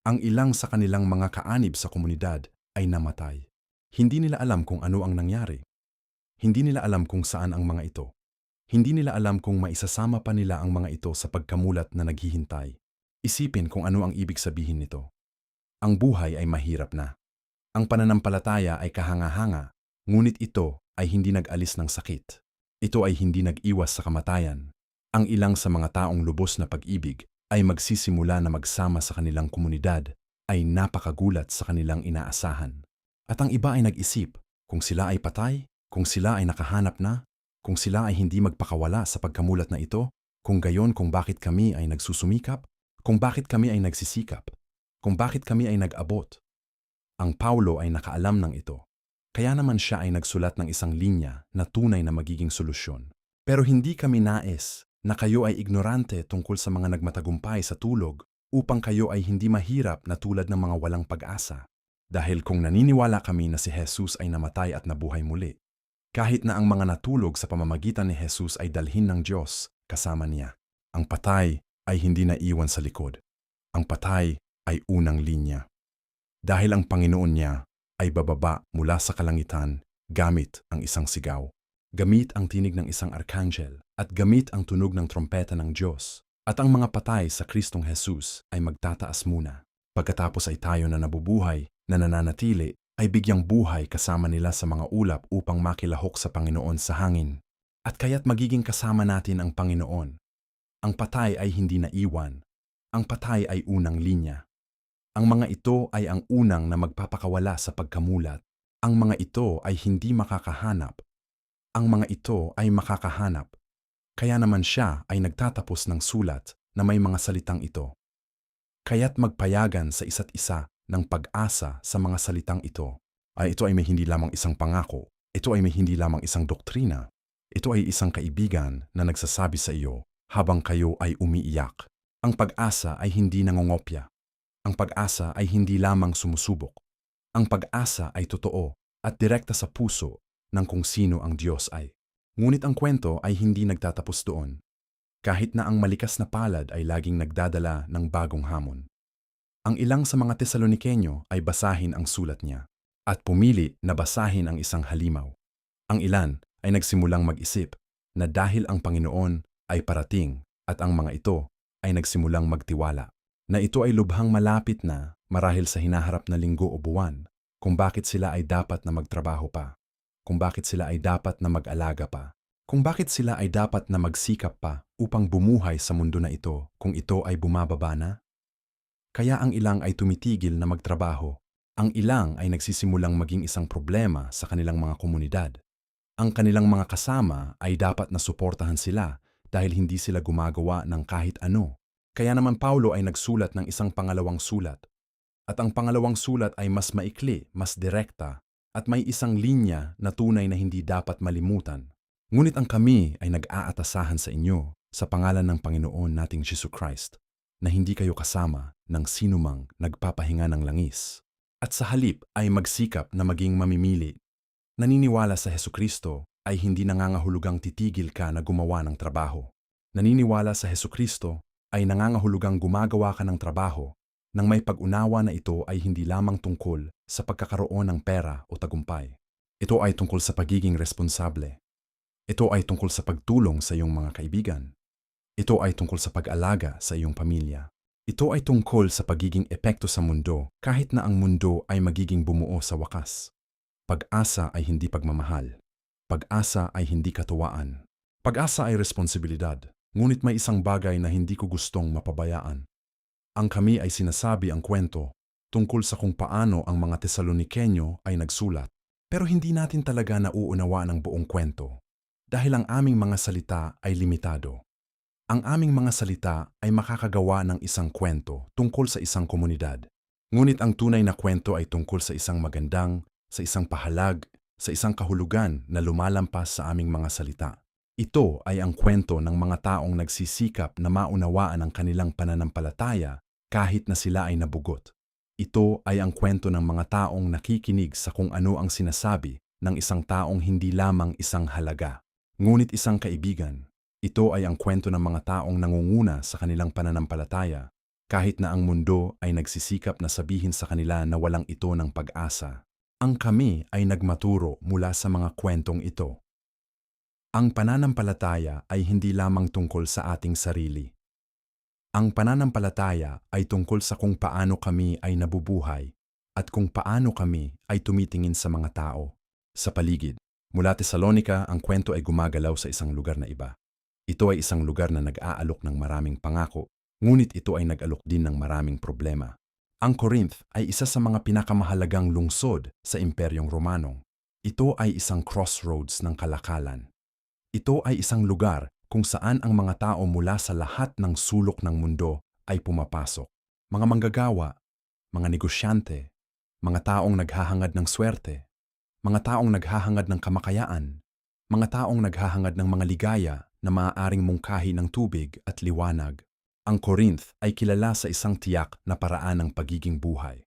Ang ilang sa kanilang mga kaanib sa komunidad ay namatay. Hindi nila alam kung ano ang nangyari. Hindi nila alam kung saan ang mga ito. Hindi nila alam kung maisasama pa nila ang mga ito sa pagkamulat na naghihintay. Isipin kung ano ang ibig sabihin nito. Ang buhay ay mahirap na. Ang pananampalataya ay kahanga-hanga, ngunit ito ay hindi nag-alis ng sakit. Ito ay hindi nag-iwas sa kamatayan. Ang ilang sa mga taong lubos na pag-ibig ay magsisimula na magsama sa kanilang komunidad ay napakagulat sa kanilang inaasahan. At ang iba ay nag-isip kung sila ay patay, kung sila ay nakahanap na, kung sila ay hindi magpakawala sa pagkamulat na ito, kung gayon kung bakit kami ay nagsusumikap, kung bakit kami ay nagsisikap, kung bakit kami ay nag-abot. Ang Paulo ay nakaalam ng ito. Kaya naman siya ay nagsulat ng isang linya na tunay na magiging solusyon. Pero hindi kami nais na kayo ay ignorante tungkol sa mga nagmatagumpay sa tulog upang kayo ay hindi mahirap na tulad ng mga walang pag-asa. Dahil kung naniniwala kami na si Jesus ay namatay at nabuhay muli, kahit na ang mga natulog sa pamamagitan ni Jesus ay dalhin ng Diyos kasama niya. Ang patay ay hindi naiwan sa likod. Ang patay ay unang linya. Dahil ang Panginoon niya ay bababa mula sa kalangitan gamit ang isang sigaw, gamit ang tinig ng isang arkanghel, at gamit ang tunog ng trompeta ng Diyos. At ang mga patay sa Kristong Jesus ay magtataas muna. Pagkatapos ay tayo na nabubuhay, na nananatili, ay bigyang buhay kasama nila sa mga ulap upang makilahok sa Panginoon sa hangin. At kaya't magiging kasama natin ang Panginoon. Ang patay ay hindi naiwan. Ang patay ay unang linya. Ang mga ito ay ang unang na magpapakawala sa pagkamulat. Ang mga ito ay hindi makakahanap. Ang mga ito ay makakahanap. Kaya naman siya ay nagtatapos ng sulat na may mga salitang ito. Kaya't magpayagan sa isa't isa ng pag-asa sa mga salitang ito. Ito ay may hindi lamang isang pangako. Ito ay may hindi lamang isang doktrina. Ito ay isang kaibigan na nagsasabi sa iyo habang kayo ay umiiyak. Ang pag-asa ay hindi nangongopya. Ang pag-asa ay hindi lamang sumusubok. Ang pag-asa ay totoo at direkta sa puso ng kung sino ang Diyos ay. Ngunit ang kwento ay hindi nagtatapos doon. Kahit na ang malikas na palad ay laging nagdadala ng bagong hamon. Ang ilang sa mga Tesalonikenyo ay basahin ang sulat niya at pumili na basahin ang isang halimaw. Ang ilan ay nagsimulang mag-isip na dahil ang Panginoon ay parating at ang mga ito ay nagsimulang magtiwala na ito ay lubhang malapit na marahil sa hinaharap na linggo o buwan kung bakit sila ay dapat na magtrabaho pa, kung bakit sila ay dapat na mag-alaga pa, kung bakit sila ay dapat na magsikap pa upang bumuhay sa mundo na ito kung ito ay bumababa na. Kaya ang ilang ay tumitigil na magtrabaho. Ang ilang ay nagsisimulang maging isang problema sa kanilang mga komunidad. Ang kanilang mga kasama ay dapat na suportahan sila dahil hindi sila gumagawa ng kahit ano. Kaya naman Paulo ay nagsulat ng isang pangalawang sulat. At ang pangalawang sulat ay mas maikli, mas direkta, at may isang linya na tunay na hindi dapat malimutan. Ngunit ang kami ay nag-aatasahan sa inyo sa pangalan ng Panginoon nating Jesucristo na hindi kayo kasama ng sinumang nagpapahinga ng langis. At sa halip ay magsikap na maging mamimili. Naniniwala sa Jesucristo ay hindi nangangahulugang titigil ka na gumawa ng trabaho. Naniniwala sa Jesucristo ay nangangahulugang gumagawa ka ng trabaho nang may pag-unawa na ito ay hindi lamang tungkol sa pagkakaroon ng pera o tagumpay. Ito ay tungkol sa pagiging responsable. Ito ay tungkol sa pagtulong sa iyong mga kaibigan. Ito ay tungkol sa pag-alaga sa iyong pamilya. Ito ay tungkol sa pagiging epekto sa mundo kahit na ang mundo ay magiging bumuo sa wakas. Pag-asa ay hindi pagmamahal. Pag-asa ay hindi katuwaan. Pag-asa ay responsibilidad. Ngunit may isang bagay na hindi ko gustong mapabayaan. Ang kami ay sinasabi ang kwento tungkol sa kung paano ang mga Tesalonikenyo ay nagsulat. Pero hindi natin talaga nauunawa ng buong kwento dahil ang aming mga salita ay limitado. Ang aming mga salita ay makakagawa ng isang kwento tungkol sa isang komunidad. Ngunit ang tunay na kwento ay tungkol sa isang magandang, sa isang pahalag, sa isang kahulugan na lumalampas sa aming mga salita. Ito ay ang kwento ng mga taong nagsisikap na maunawaan ang kanilang pananampalataya kahit na sila ay nabugot. Ito ay ang kwento ng mga taong nakikinig sa kung ano ang sinasabi ng isang taong hindi lamang isang halaga, ngunit isang kaibigan. Ito ay ang kwento ng mga taong nangunguna sa kanilang pananampalataya kahit na ang mundo ay nagsisikap na sabihin sa kanila na walang ito ng pag-asa. Ang kami ay nagmaturo mula sa mga kwentong ito. Ang pananampalataya ay hindi lamang tungkol sa ating sarili. Ang pananampalataya ay tungkol sa kung paano kami ay nabubuhay at kung paano kami ay tumitingin sa mga tao sa paligid. Mula Tesalonica, ang kwento ay gumagalaw sa isang lugar na iba. Ito ay isang lugar na nag-aalok ng maraming pangako, ngunit ito ay nag-alok din ng maraming problema. Ang Corinth ay isa sa mga pinakamahalagang lungsod sa Imperyong Romano. Ito ay isang crossroads ng kalakalan. Ito ay isang lugar kung saan ang mga tao mula sa lahat ng sulok ng mundo ay pumapasok. Mga manggagawa, mga negosyante, mga taong naghahangad ng swerte, mga taong naghahangad ng kamakayaan, mga taong naghahangad ng mga ligaya na maaaring mungkahi ng tubig at liwanag. Ang Corinth ay kilala sa isang tiyak na paraan ng pagiging buhay.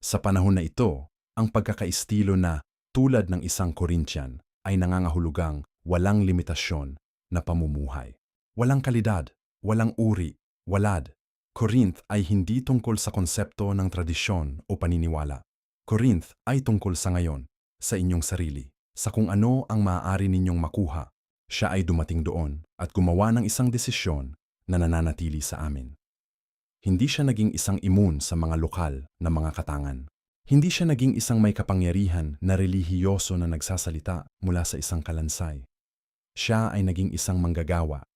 Sa panahon na ito, ang pagkakaistilo na tulad ng isang Corinthian ay nangangahulugang walang limitasyon na pamumuhay. Walang kalidad, walang uri, walad. Corinth ay hindi tungkol sa konsepto ng tradisyon o paniniwala. Corinth ay tungkol sa ngayon, sa inyong sarili, sa kung ano ang maaari ninyong makuha. Siya ay dumating doon at gumawa ng isang desisyon na nananatili sa amin. Hindi siya naging isang imun sa mga lokal na mga katangan. Hindi siya naging isang may kapangyarihan na relihiyoso na nagsasalita mula sa isang kalansay. Siya ay naging isang manggagawa.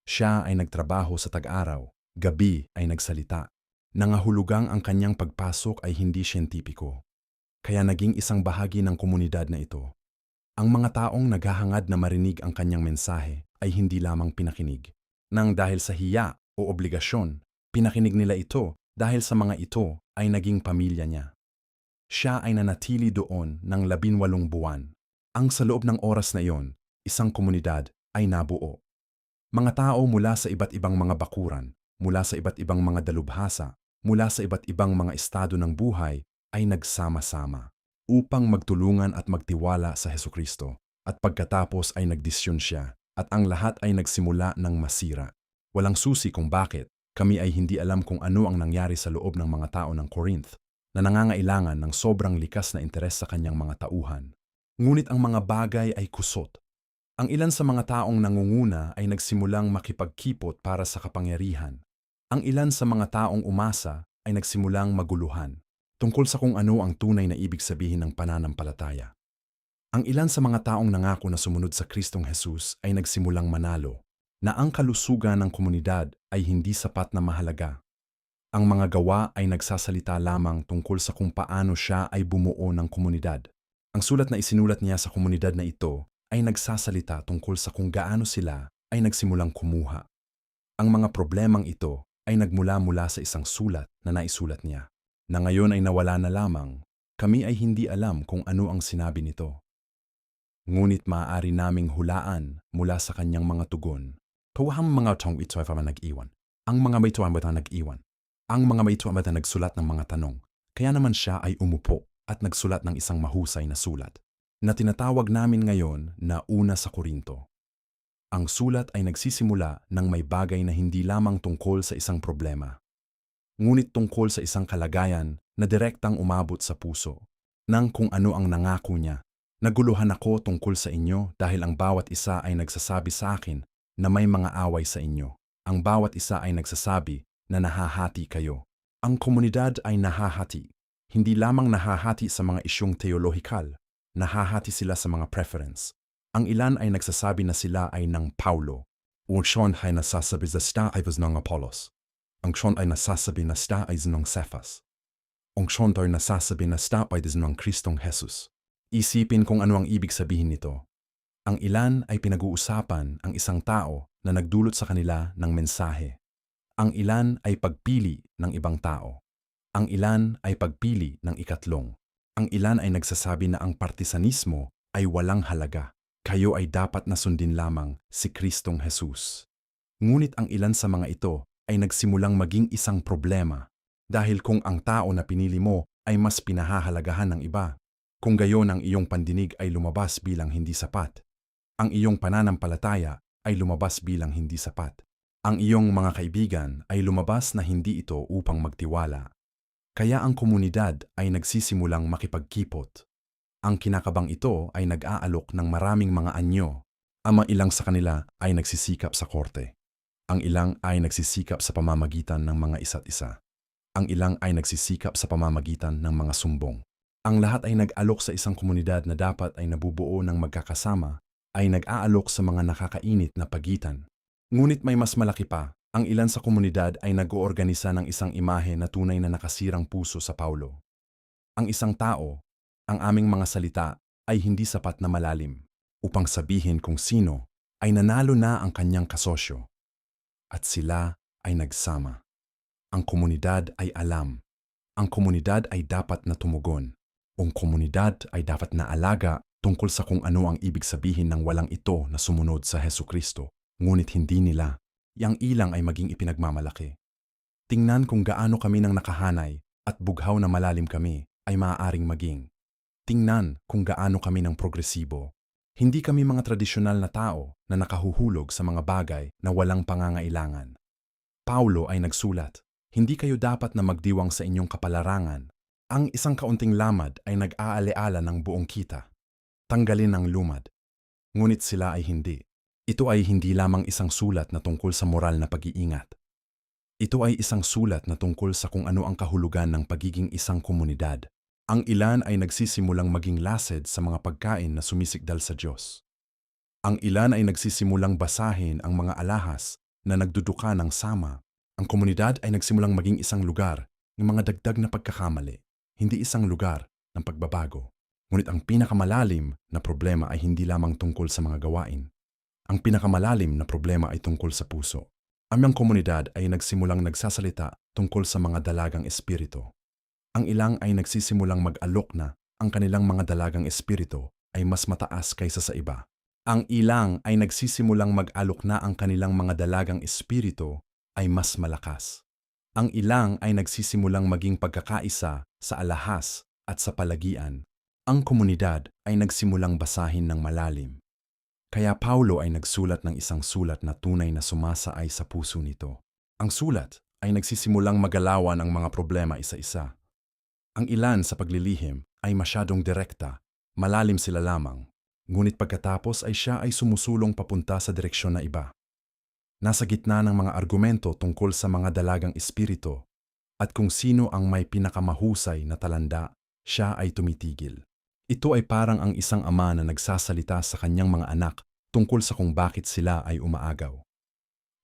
Siya ay nagtrabaho sa tag-araw, gabi ay nagsalita. Nangahulugang ang kanyang pagpasok ay hindi siyentipiko. Kaya naging isang bahagi ng komunidad na ito. Ang mga taong naghahangad na marinig ang kanyang mensahe ay hindi lamang pinakinig. Nang dahil sa hiya o obligasyon, pinakinig nila ito dahil sa mga ito ay naging pamilya niya. Siya ay nanatili doon ng 18 buwan. Ang sa loob ng oras na iyon, isang komunidad ay nabuo. Mga tao mula sa iba't ibang mga bakuran, mula sa iba't ibang mga dalubhasa, mula sa iba't ibang mga estado ng buhay ay nagsama-sama upang magtulungan at magtiwala sa Hesukristo. At pagkatapos ay nagdesisyon siya at ang lahat ay nagsimula ng masira. Walang susi kung bakit. Kami ay hindi alam kung ano ang nangyari sa loob ng mga tao ng Corinth na nangangailangan ng sobrang likas na interes sa kanyang mga tauhan. Ngunit ang mga bagay ay kusot. Ang ilan sa mga taong nangunguna ay nagsimulang makipagkipot para sa kapangyarihan. Ang ilan sa mga taong umasa ay nagsimulang maguluhan tungkol sa kung ano ang tunay na ibig sabihin ng pananampalataya. Ang ilan sa mga taong nangako na sumunod sa Kristong Jesus ay nagsimulang manalo na ang kalusugan ng komunidad ay hindi sapat na mahalaga. Ang mga gawa ay nagsasalita lamang tungkol sa kung paano siya ay bumuo ng komunidad. Ang sulat na isinulat niya sa komunidad na ito ay nagsasalita tungkol sa kung gaano sila ay nagsimulang kumuha. Ang mga problemang ito ay nagmula-mula sa isang sulat na naisulat niya, na ngayon ay nawala na lamang. Kami ay hindi alam kung ano ang sinabi nito. Ngunit maaari naming hulaan mula sa kanyang mga tugon. Kawahang mga taong ito ay nag-iwan. Ang mga may ito ay nag-iwan. Ang mga may ito ay nagsulat ng mga tanong. Kaya naman siya ay umupo at nagsulat ng isang mahusay na sulat na tinatawag namin ngayon na Una sa Korinto. Ang sulat ay nagsisimula ng may bagay na hindi lamang tungkol sa isang problema, ngunit tungkol sa isang kalagayan na direktang umabot sa puso, ng kung ano ang nangako niya. Naguluhan ako tungkol sa inyo dahil ang bawat isa ay nagsasabi sa akin na may mga away sa inyo. Ang bawat isa ay nagsasabi na nahahati kayo. Ang komunidad ay nahahati. Hindi lamang nahahati sa mga isyong teolohikal, nahahati sila sa mga preference. Ang ilan ay nagsasabi na sila ay ng Paulo. Ang siyon ay nasasabi na sila ay ng Apollos. Ang siyon ay nasasabi na sila ay ng Cephas. Ang siyon ay nasasabi na sila ay ng Kristong Jesus. Isipin kung ano ang ibig sabihin nito. Ang ilan ay pinag-uusapan ang isang tao na nagdulot sa kanila ng mensahe. Ang ilan ay pagpili ng ibang tao. Ang ilan ay pagpili ng ikatlong. Ang ilan ay nagsasabi na ang partisanismo ay walang halaga. Kayo ay dapat na sundin lamang si Kristong Jesus. Ngunit ang ilan sa mga ito ay nagsimulang maging isang problema dahil kung ang tao na pinili mo ay mas pinahahalagahan ng iba, kung gayon ang iyong pandinig ay lumabas bilang hindi sapat, ang iyong pananampalataya ay lumabas bilang hindi sapat, ang iyong mga kaibigan ay lumabas na hindi ito upang magtiwala. Kaya ang komunidad ay nagsisimulang makipagkipot. Ang kinakabang ito ay nag-aalok ng maraming mga anyo. Ang ilang sa kanila ay nagsisikap sa korte. Ang ilang ay nagsisikap sa pamamagitan ng mga isa't isa. Ang ilang ay nagsisikap sa pamamagitan ng mga sumbong. Ang lahat ay nag-alok sa isang komunidad na dapat ay nabubuo ng magkakasama, ay nag-aalok sa mga nakakainit na pagitan. Ngunit may mas malaki pa, ang ilan sa komunidad ay nag-oorganisa ng isang imahe na tunay na nakasirang puso sa Paulo. Ang isang tao, ang aming mga salita ay hindi sapat na malalim upang sabihin kung sino ay nanalo na ang kanyang kasosyo. At sila ay nagsama. Ang komunidad ay alam. Ang komunidad ay dapat na tumugon. Ang komunidad ay dapat na alaga tungkol sa kung ano ang ibig sabihin ng walang ito na sumunod sa Hesukristo, ngunit hindi nila. Yang ilang ay maging ipinagmamalaki. Tingnan kung gaano kami nang nakahanay at bughaw na malalim kami ay maaaring maging. Tingnan kung gaano kami ng progresibo. Hindi kami mga tradisyonal na tao na nakahuhulog sa mga bagay na walang pangangailangan. Paulo ay nagsulat, hindi kayo dapat na magdiwang sa inyong kapalarangan. Ang isang kaunting lamad ay nag-aaleala ng buong kita. Tanggalin ang lumad. Ngunit sila ay hindi. Ito ay hindi lamang isang sulat na tungkol sa moral na pag-iingat. Ito ay isang sulat na tungkol sa kung ano ang kahulugan ng pagiging isang komunidad. Ang ilan ay nagsisimulang maging lased sa mga pagkain na sumisikdal sa Diyos. Ang ilan ay nagsisimulang basahin ang mga alahas na nagduduka ng sama. Ang komunidad ay nagsimulang maging isang lugar ng mga dagdag na pagkakamali, hindi isang lugar ng pagbabago. Ngunit ang pinakamalalim na problema ay hindi lamang tungkol sa mga gawain. Ang pinakamalalim na problema ay tungkol sa puso. Ang komunidad ay nagsimulang nagsasalita tungkol sa mga dalagang espiritu. Ang ilang ay nagsisimulang mag-alok na ang kanilang mga dalagang espiritu ay mas mataas kaysa sa iba. Ang ilang ay nagsisimulang mag-alok na ang kanilang mga dalagang espiritu ay mas malakas. Ang ilang ay nagsisimulang maging pagkakaisa sa alahas at sa palagian. Ang komunidad ay nagsimulang basahin ng malalim. Kaya Paulo ay nagsulat ng isang sulat na tunay na sumasaay sa puso nito. Ang sulat ay nagsisimulang magalawan ang mga problema isa-isa. Ang ilan sa paglilihim ay masyadong direkta, malalim sila lamang, ngunit pagkatapos ay siya ay sumusulong papunta sa direksyon na iba. Nasa gitna ng mga argumento tungkol sa mga dalagang espiritu at kung sino ang may pinakamahusay na talanda, siya ay tumitigil. Ito ay parang ang isang ama na nagsasalita sa kanyang mga anak tungkol sa kung bakit sila ay umaagaw.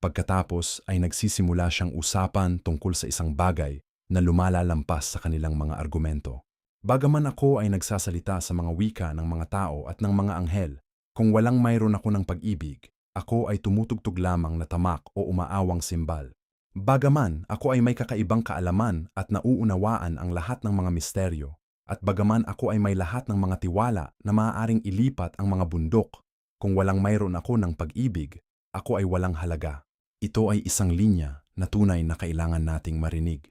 Pagkatapos ay nagsisimula siyang usapan tungkol sa isang bagay na lumalalampas sa kanilang mga argumento. Bagaman ako ay nagsasalita sa mga wika ng mga tao at ng mga anghel, kung walang mayroon ako ng pag-ibig, ako ay tumutugtog lamang na tamak o umaawang simbal. Bagaman ako ay may kakaibang kaalaman at nauunawaan ang lahat ng mga misteryo, at bagaman ako ay may lahat ng mga tiwala na maaaring ilipat ang mga bundok, kung walang mayroon ako ng pag-ibig, ako ay walang halaga. Ito ay isang linya na tunay na kailangan nating marinig.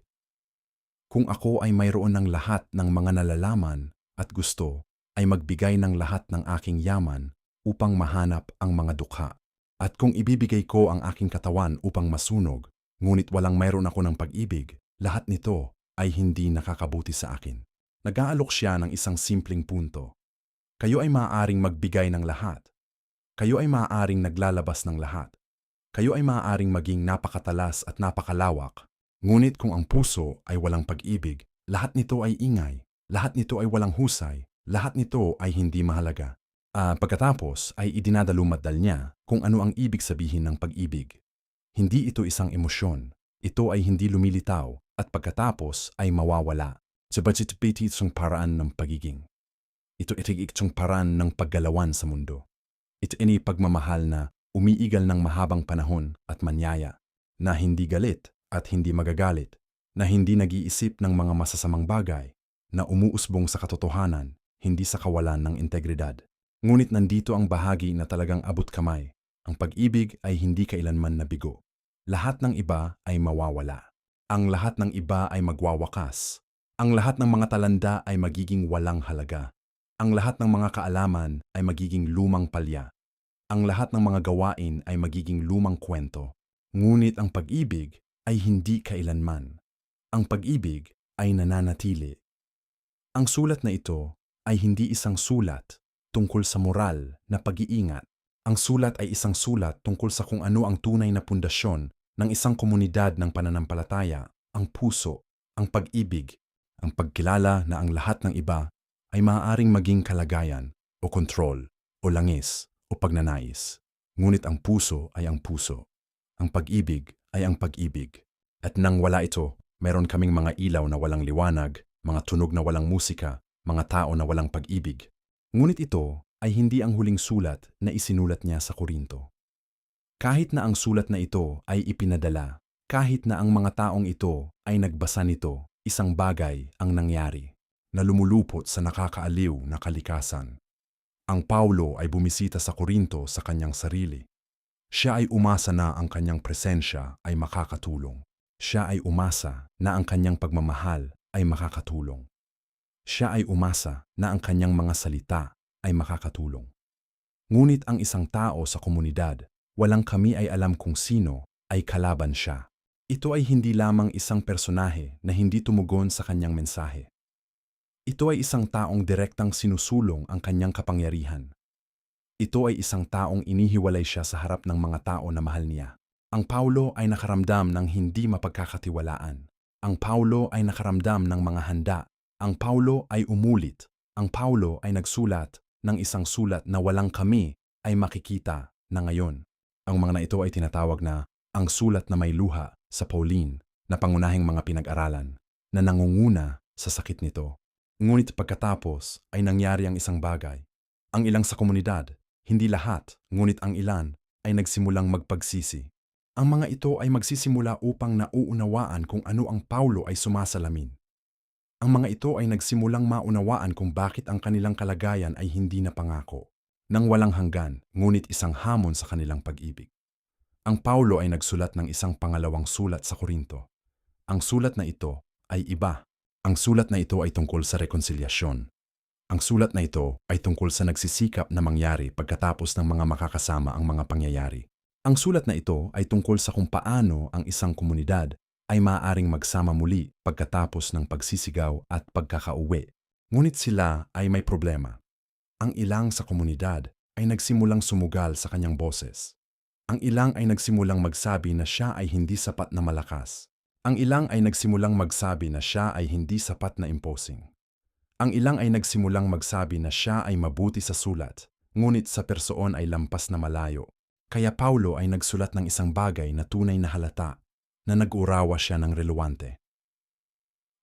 Kung ako ay mayroon ng lahat ng mga nalalaman at gusto, ay magbigay ng lahat ng aking yaman upang mahanap ang mga dukha. At kung ibibigay ko ang aking katawan upang masunog, ngunit walang mayroon ako ng pag-ibig, lahat nito ay hindi nakakabuti sa akin. Nag-aalok siya ng isang simpleng punto. Kayo ay maaaring magbigay ng lahat. Kayo ay maaaring naglalabas ng lahat. Kayo ay maaaring maging napakatalas at napakalawak. Ngunit kung ang puso ay walang pag-ibig, lahat nito ay ingay, lahat nito ay walang husay, lahat nito ay hindi mahalaga. Pagkatapos ay idinadalumaddal niya kung ano ang ibig sabihin ng pag-ibig. Hindi ito isang emosyon, ito ay hindi lumilitaw at pagkatapos ay mawawala. Sabagat ito isang paraan ng pagiging. Ito isang paraan ng paggalawan sa mundo. Ito ini pagmamahal na umiigal ng mahabang panahon at manyaya, na hindi galit at hindi magagalit, na hindi nag-iisip ng mga masasamang bagay, na umuusbong sa katotohanan, hindi sa kawalan ng integridad. Ngunit nandito ang bahagi na talagang abot kamay. Ang pag-ibig ay hindi kailanman nabigo. Lahat ng iba ay mawawala. Ang lahat ng iba ay magwawakas. Ang lahat ng mga talanda ay magiging walang halaga. Ang lahat ng mga kaalaman ay magiging lumang palya. Ang lahat ng mga gawain ay magiging lumang kwento. Ngunit ang pag-ibig ay hindi kailanman. Ang pag-ibig ay nananatili. Ang sulat na ito ay hindi isang sulat tungkol sa moral na pag-iingat. Ang sulat ay isang sulat tungkol sa kung ano ang tunay na pundasyon ng isang komunidad ng pananampalataya, ang puso, ang pag-ibig, ang pagkilala na ang lahat ng iba ay maaaring maging kalagayan o kontrol o langis o pagnanais. Ngunit ang puso ay ang puso. Ang pag-ibig ay ang pag-ibig. At nang wala ito, meron kaming mga ilaw na walang liwanag, mga tunog na walang musika, mga tao na walang pag-ibig. Ngunit ito ay hindi ang huling sulat na isinulat niya sa Korinto. Kahit na ang sulat na ito ay ipinadala, kahit na ang mga taong ito ay nagbasa nito, isang bagay ang nangyari na lumulupot sa nakakaaliw na kalikasan. Ang Paulo ay bumisita sa Korinto sa kanyang sarili. Siya ay umasa na ang kanyang presensya ay makakatulong. Siya ay umasa na ang kanyang pagmamahal ay makakatulong. Siya ay umasa na ang kanyang mga salita ay makakatulong. Ngunit ang isang tao sa komunidad, walang kami ay alam kung sino, ay kalaban siya. Ito ay hindi lamang isang personahe na hindi tumugon sa kanyang mensahe. Ito ay isang taong direktang sinusulong ang kanyang kapangyarihan. Ito ay isang taong inihiwalay siya sa harap ng mga tao na mahal niya. Ang Paulo ay nakaramdam ng hindi mapagkakatiwalaan. Ang Paulo ay nakaramdam ng mga handa. Ang Paulo ay umulit. Ang Paulo ay nagsulat ng isang sulat na walang kami ay makikita na ngayon. Ang mga na ito ay tinatawag na ang sulat na may luha sa Pauline na pangunahing mga pinag-aralan na nangunguna sa sakit nito. Ngunit pagkatapos ay nangyari ang isang bagay. Ang ilang sa komunidad, hindi lahat, ngunit ang ilan ay nagsimulang magpagsisi. Ang mga ito ay magsisimula upang nauunawaan kung ano ang Paulo ay sumasalamin. Ang mga ito ay nagsimulang maunawaan kung bakit ang kanilang kalagayan ay hindi na pangako, nang walang hanggan, ngunit isang hamon sa kanilang pag-ibig. Ang Paulo ay nagsulat ng isang pangalawang sulat sa Korinto. Ang sulat na ito ay iba. Ang sulat na ito ay tungkol sa rekonsilyasyon. Ang sulat na ito ay tungkol sa nagsisikap na mangyari pagkatapos ng mga makakasama ang mga pangyayari. Ang sulat na ito ay tungkol sa kung paano ang isang komunidad ay maaaring magsama muli pagkatapos ng pagsisigaw at pagkakauwi. Ngunit sila ay may problema. Ang ilang sa komunidad ay nagsimulang sumugal sa kanyang boses. Ang ilang ay nagsimulang magsabi na siya ay hindi sapat na malakas. Ang ilang ay nagsimulang magsabi na siya ay hindi sapat na imposing. Ang ilang ay nagsimulang magsabi na siya ay mabuti sa sulat, ngunit sa persoon ay lampas na malayo. Kaya Paulo ay nagsulat ng isang bagay na tunay na halata, na nag-urawa siya ng reluwante.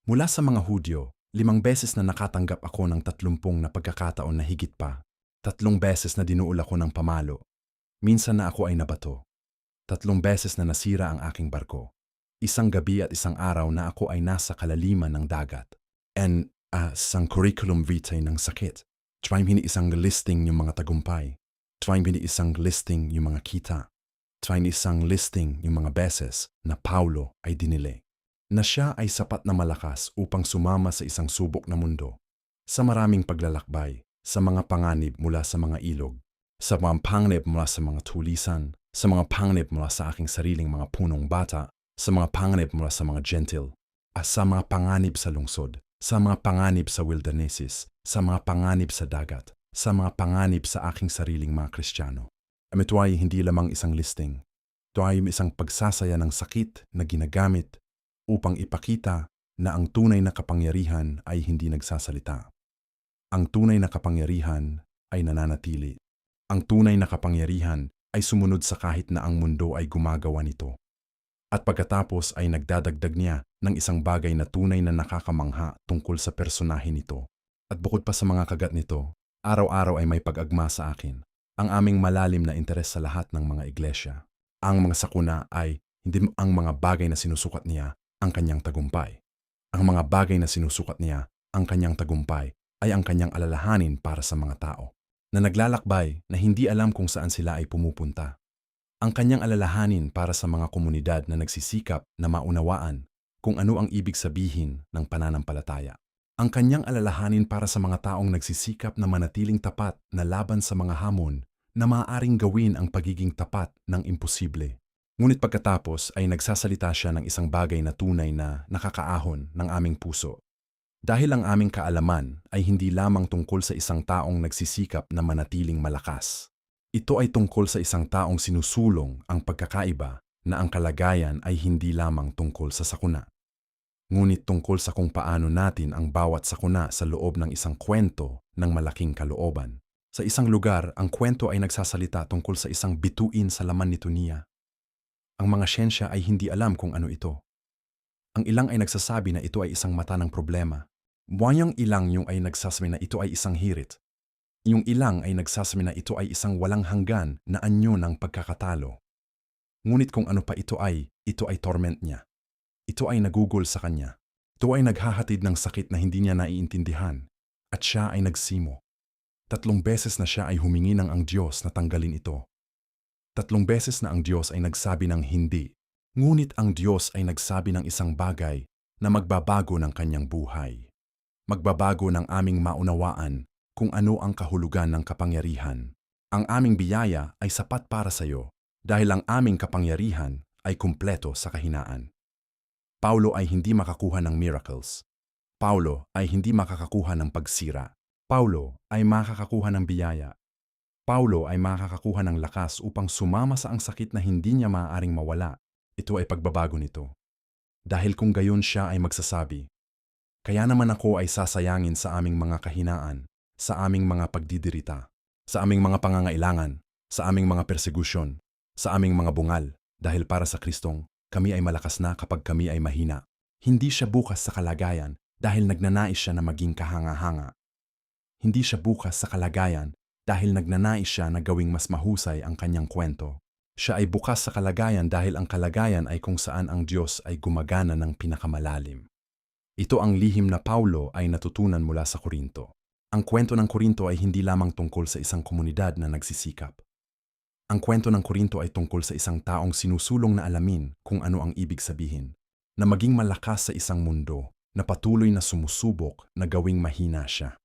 Mula sa mga Hudyo, 5 beses na nakatanggap ako ng 30 na pagkakataon na higit pa. 3 beses na dinuol ako ng pamalo. Minsan na ako ay nabato. 3 beses na nasira ang aking barko. Isang gabi at isang araw na ako ay nasa kalaliman ng dagat. And isang curriculum vitae ng sakit. Trying hindi isang listing yung mga tagumpay. Trying hindi isang listing yung mga kita. Trying isang listing yung mga beses na Paulo ay dinile. Na siya ay sapat na malakas upang sumama sa isang subok na mundo. Sa maraming paglalakbay, sa mga panganib mula sa mga ilog, sa mga panganib mula sa mga tulisan, sa mga panganib mula sa aking sariling mga punong bata, sa mga panganib mula sa mga gentle, sa mga panganib sa lungsod, sa mga panganib sa wildernesses, sa mga panganib sa dagat, sa mga panganib sa aking sariling mga Kristiyano. Ito ay hindi lamang isang listing. Ito ay isang pagsasaya ng sakit na ginagamit upang ipakita na ang tunay na kapangyarihan ay hindi nagsasalita. Ang tunay na kapangyarihan ay nananatili. Ang tunay na kapangyarihan ay sumunod sa kahit na ang mundo ay gumagawa nito. At pagkatapos ay nagdadagdag niya ng isang bagay na tunay na nakakamangha tungkol sa personahe nito. At bukod pa sa mga kagat nito, araw-araw ay may pag-agma sa akin. ang aming malalim na interes sa lahat ng mga iglesia. Ang mga sakuna ay hindi ang mga bagay na sinusukat niya ang kanyang tagumpay. Ang mga bagay na sinusukat niya ang kanyang tagumpay ay ang kanyang alalahanin para sa mga tao na naglalakbay na hindi alam kung saan sila ay pumupunta. Ang kanyang alalahanin para sa mga komunidad na nagsisikap na maunawaan kung ano ang ibig sabihin ng pananampalataya. Ang kanyang alalahanin para sa mga taong nagsisikap na manatiling tapat na laban sa mga hamon na maaaring gawin ang pagiging tapat ng imposible. Ngunit pagkatapos ay nagsasalita siya ng isang bagay na tunay na nakakaahon ng aming puso. Dahil ang aming kaalaman ay hindi lamang tungkol sa isang taong nagsisikap na manatiling malakas. Ito ay tungkol sa isang taong sinusulong ang pagkakaiba na ang kalagayan ay hindi lamang tungkol sa sakuna. Ngunit tungkol sa kung paano natin ang bawat sakuna sa loob ng isang kwento ng malaking kalooban. Sa isang lugar, ang kwento ay nagsasalita tungkol sa isang bituin sa laman nito niya. Ang mga siyensya ay hindi alam kung ano ito. Ang ilang ay nagsasabi na ito ay isang mata ng problema. Buwanyang ilang yung ay nagsasabi na ito ay isang hirit. Yung ilang ay nagsasabi na ito ay isang walang hanggan na anyo ng pagkakatalo. Ngunit kung ano pa ito ay torment niya. Ito ay nagugol sa kanya. Ito ay naghahatid ng sakit na hindi niya naiintindihan. At siya ay nagsimo. 3 beses na siya ay humingi ng ang Diyos na tanggalin ito. 3 beses na ang Diyos ay nagsabi ng hindi. Ngunit ang Diyos ay nagsabi ng isang bagay na magbabago ng kanyang buhay. Magbabago ng aming maunawaan kung ano ang kahulugan ng kapangyarihan. Ang aming biyaya ay sapat para sa iyo dahil ang aming kapangyarihan ay kumpleto sa kahinaan. Paulo ay hindi makakuha ng miracles. Paulo ay hindi makakakuha ng pagsira. Paulo ay makakakuha ng biyaya. Paulo ay makakakuha ng lakas upang sumama sa ang sakit na hindi niya maaaring mawala. Ito ay pagbabago nito. Dahil kung gayon siya ay magsasabi, kaya naman ako ay sasayangin sa aming mga kahinaan, sa aming mga pagdidirita, sa aming mga pangangailangan, sa aming mga persegusyon, sa aming mga bungal, dahil para sa Kristong, kami ay malakas na kapag kami ay mahina. Hindi siya bukas sa kalagayan dahil nagnanais siya na maging kahanga-hanga. Hindi siya bukas sa kalagayan dahil nagnanais siya na gawing mas mahusay ang kanyang kwento. Siya ay bukas sa kalagayan dahil ang kalagayan ay kung saan ang Diyos ay gumagana ng pinakamalalim. Ito ang lihim na Paulo ay natutunan mula sa Korinto. Ang kwento ng Korinto ay hindi lamang tungkol sa isang komunidad na nagsisikap. Ang kwento ng Korinto ay tungkol sa isang taong sinusulong na alamin kung ano ang ibig sabihin, na maging malakas sa isang mundo na patuloy na sumusubok na gawing mahina siya.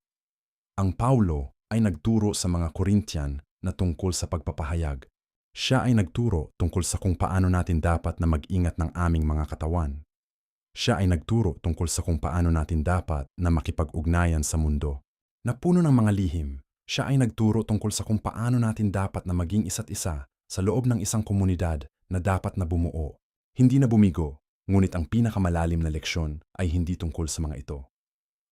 Ang Paulo ay nagturo sa mga Korintiyan na tungkol sa pagpapahayag. Siya ay nagturo tungkol sa kung paano natin dapat na mag-ingat ng aming mga katawan. Siya ay nagturo tungkol sa kung paano natin dapat na makipag-ugnayan sa mundo. Na puno ng mga lihim, siya ay nagturo tungkol sa kung paano natin dapat na maging isa't isa sa loob ng isang komunidad na dapat na bumuo. Hindi na bumigo, ngunit ang pinakamalalim na leksyon ay hindi tungkol sa mga ito.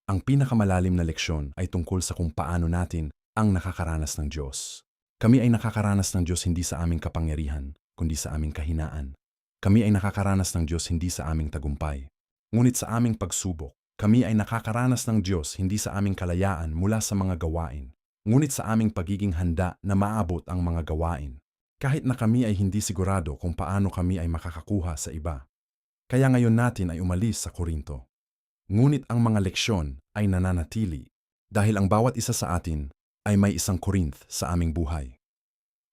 Ang pinakamalalim na leksyon ay tungkol sa kung paano natin ang nakakaranas ng Diyos. Kami ay nakakaranas ng Diyos hindi sa aming kapangyarihan, kundi sa aming kahinaan. Kami ay nakakaranas ng Diyos hindi sa aming tagumpay, ngunit sa aming pagsubok. Kami ay nakakaranas ng Diyos hindi sa aming kalayaan mula sa mga gawain, ngunit sa aming pagiging handa na maabot ang mga gawain. Kahit na kami ay hindi sigurado kung paano kami ay makakakuha sa iba. Kaya ngayon natin ay umalis sa Korinto. Ngunit ang mga leksyon ay nananatili dahil ang bawat isa sa atin ay may isang Corinth sa aming buhay.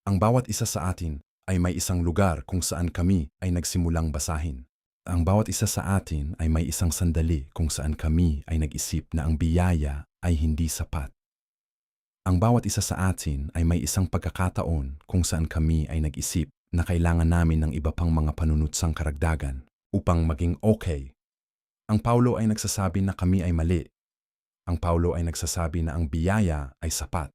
Ang bawat isa sa atin ay may isang lugar kung saan kami ay nagsimulang basahin. Ang bawat isa sa atin ay may isang sandali kung saan kami ay nag-isip na ang biyaya ay hindi sapat. Ang bawat isa sa atin ay may isang pagkakataon kung saan kami ay nag-isip na kailangan namin ng iba pang mga panunutsang karagdagan upang maging okay. Ang Paulo ay nagsasabi na kami ay mali. Ang Paulo ay nagsasabi na ang biyaya ay sapat.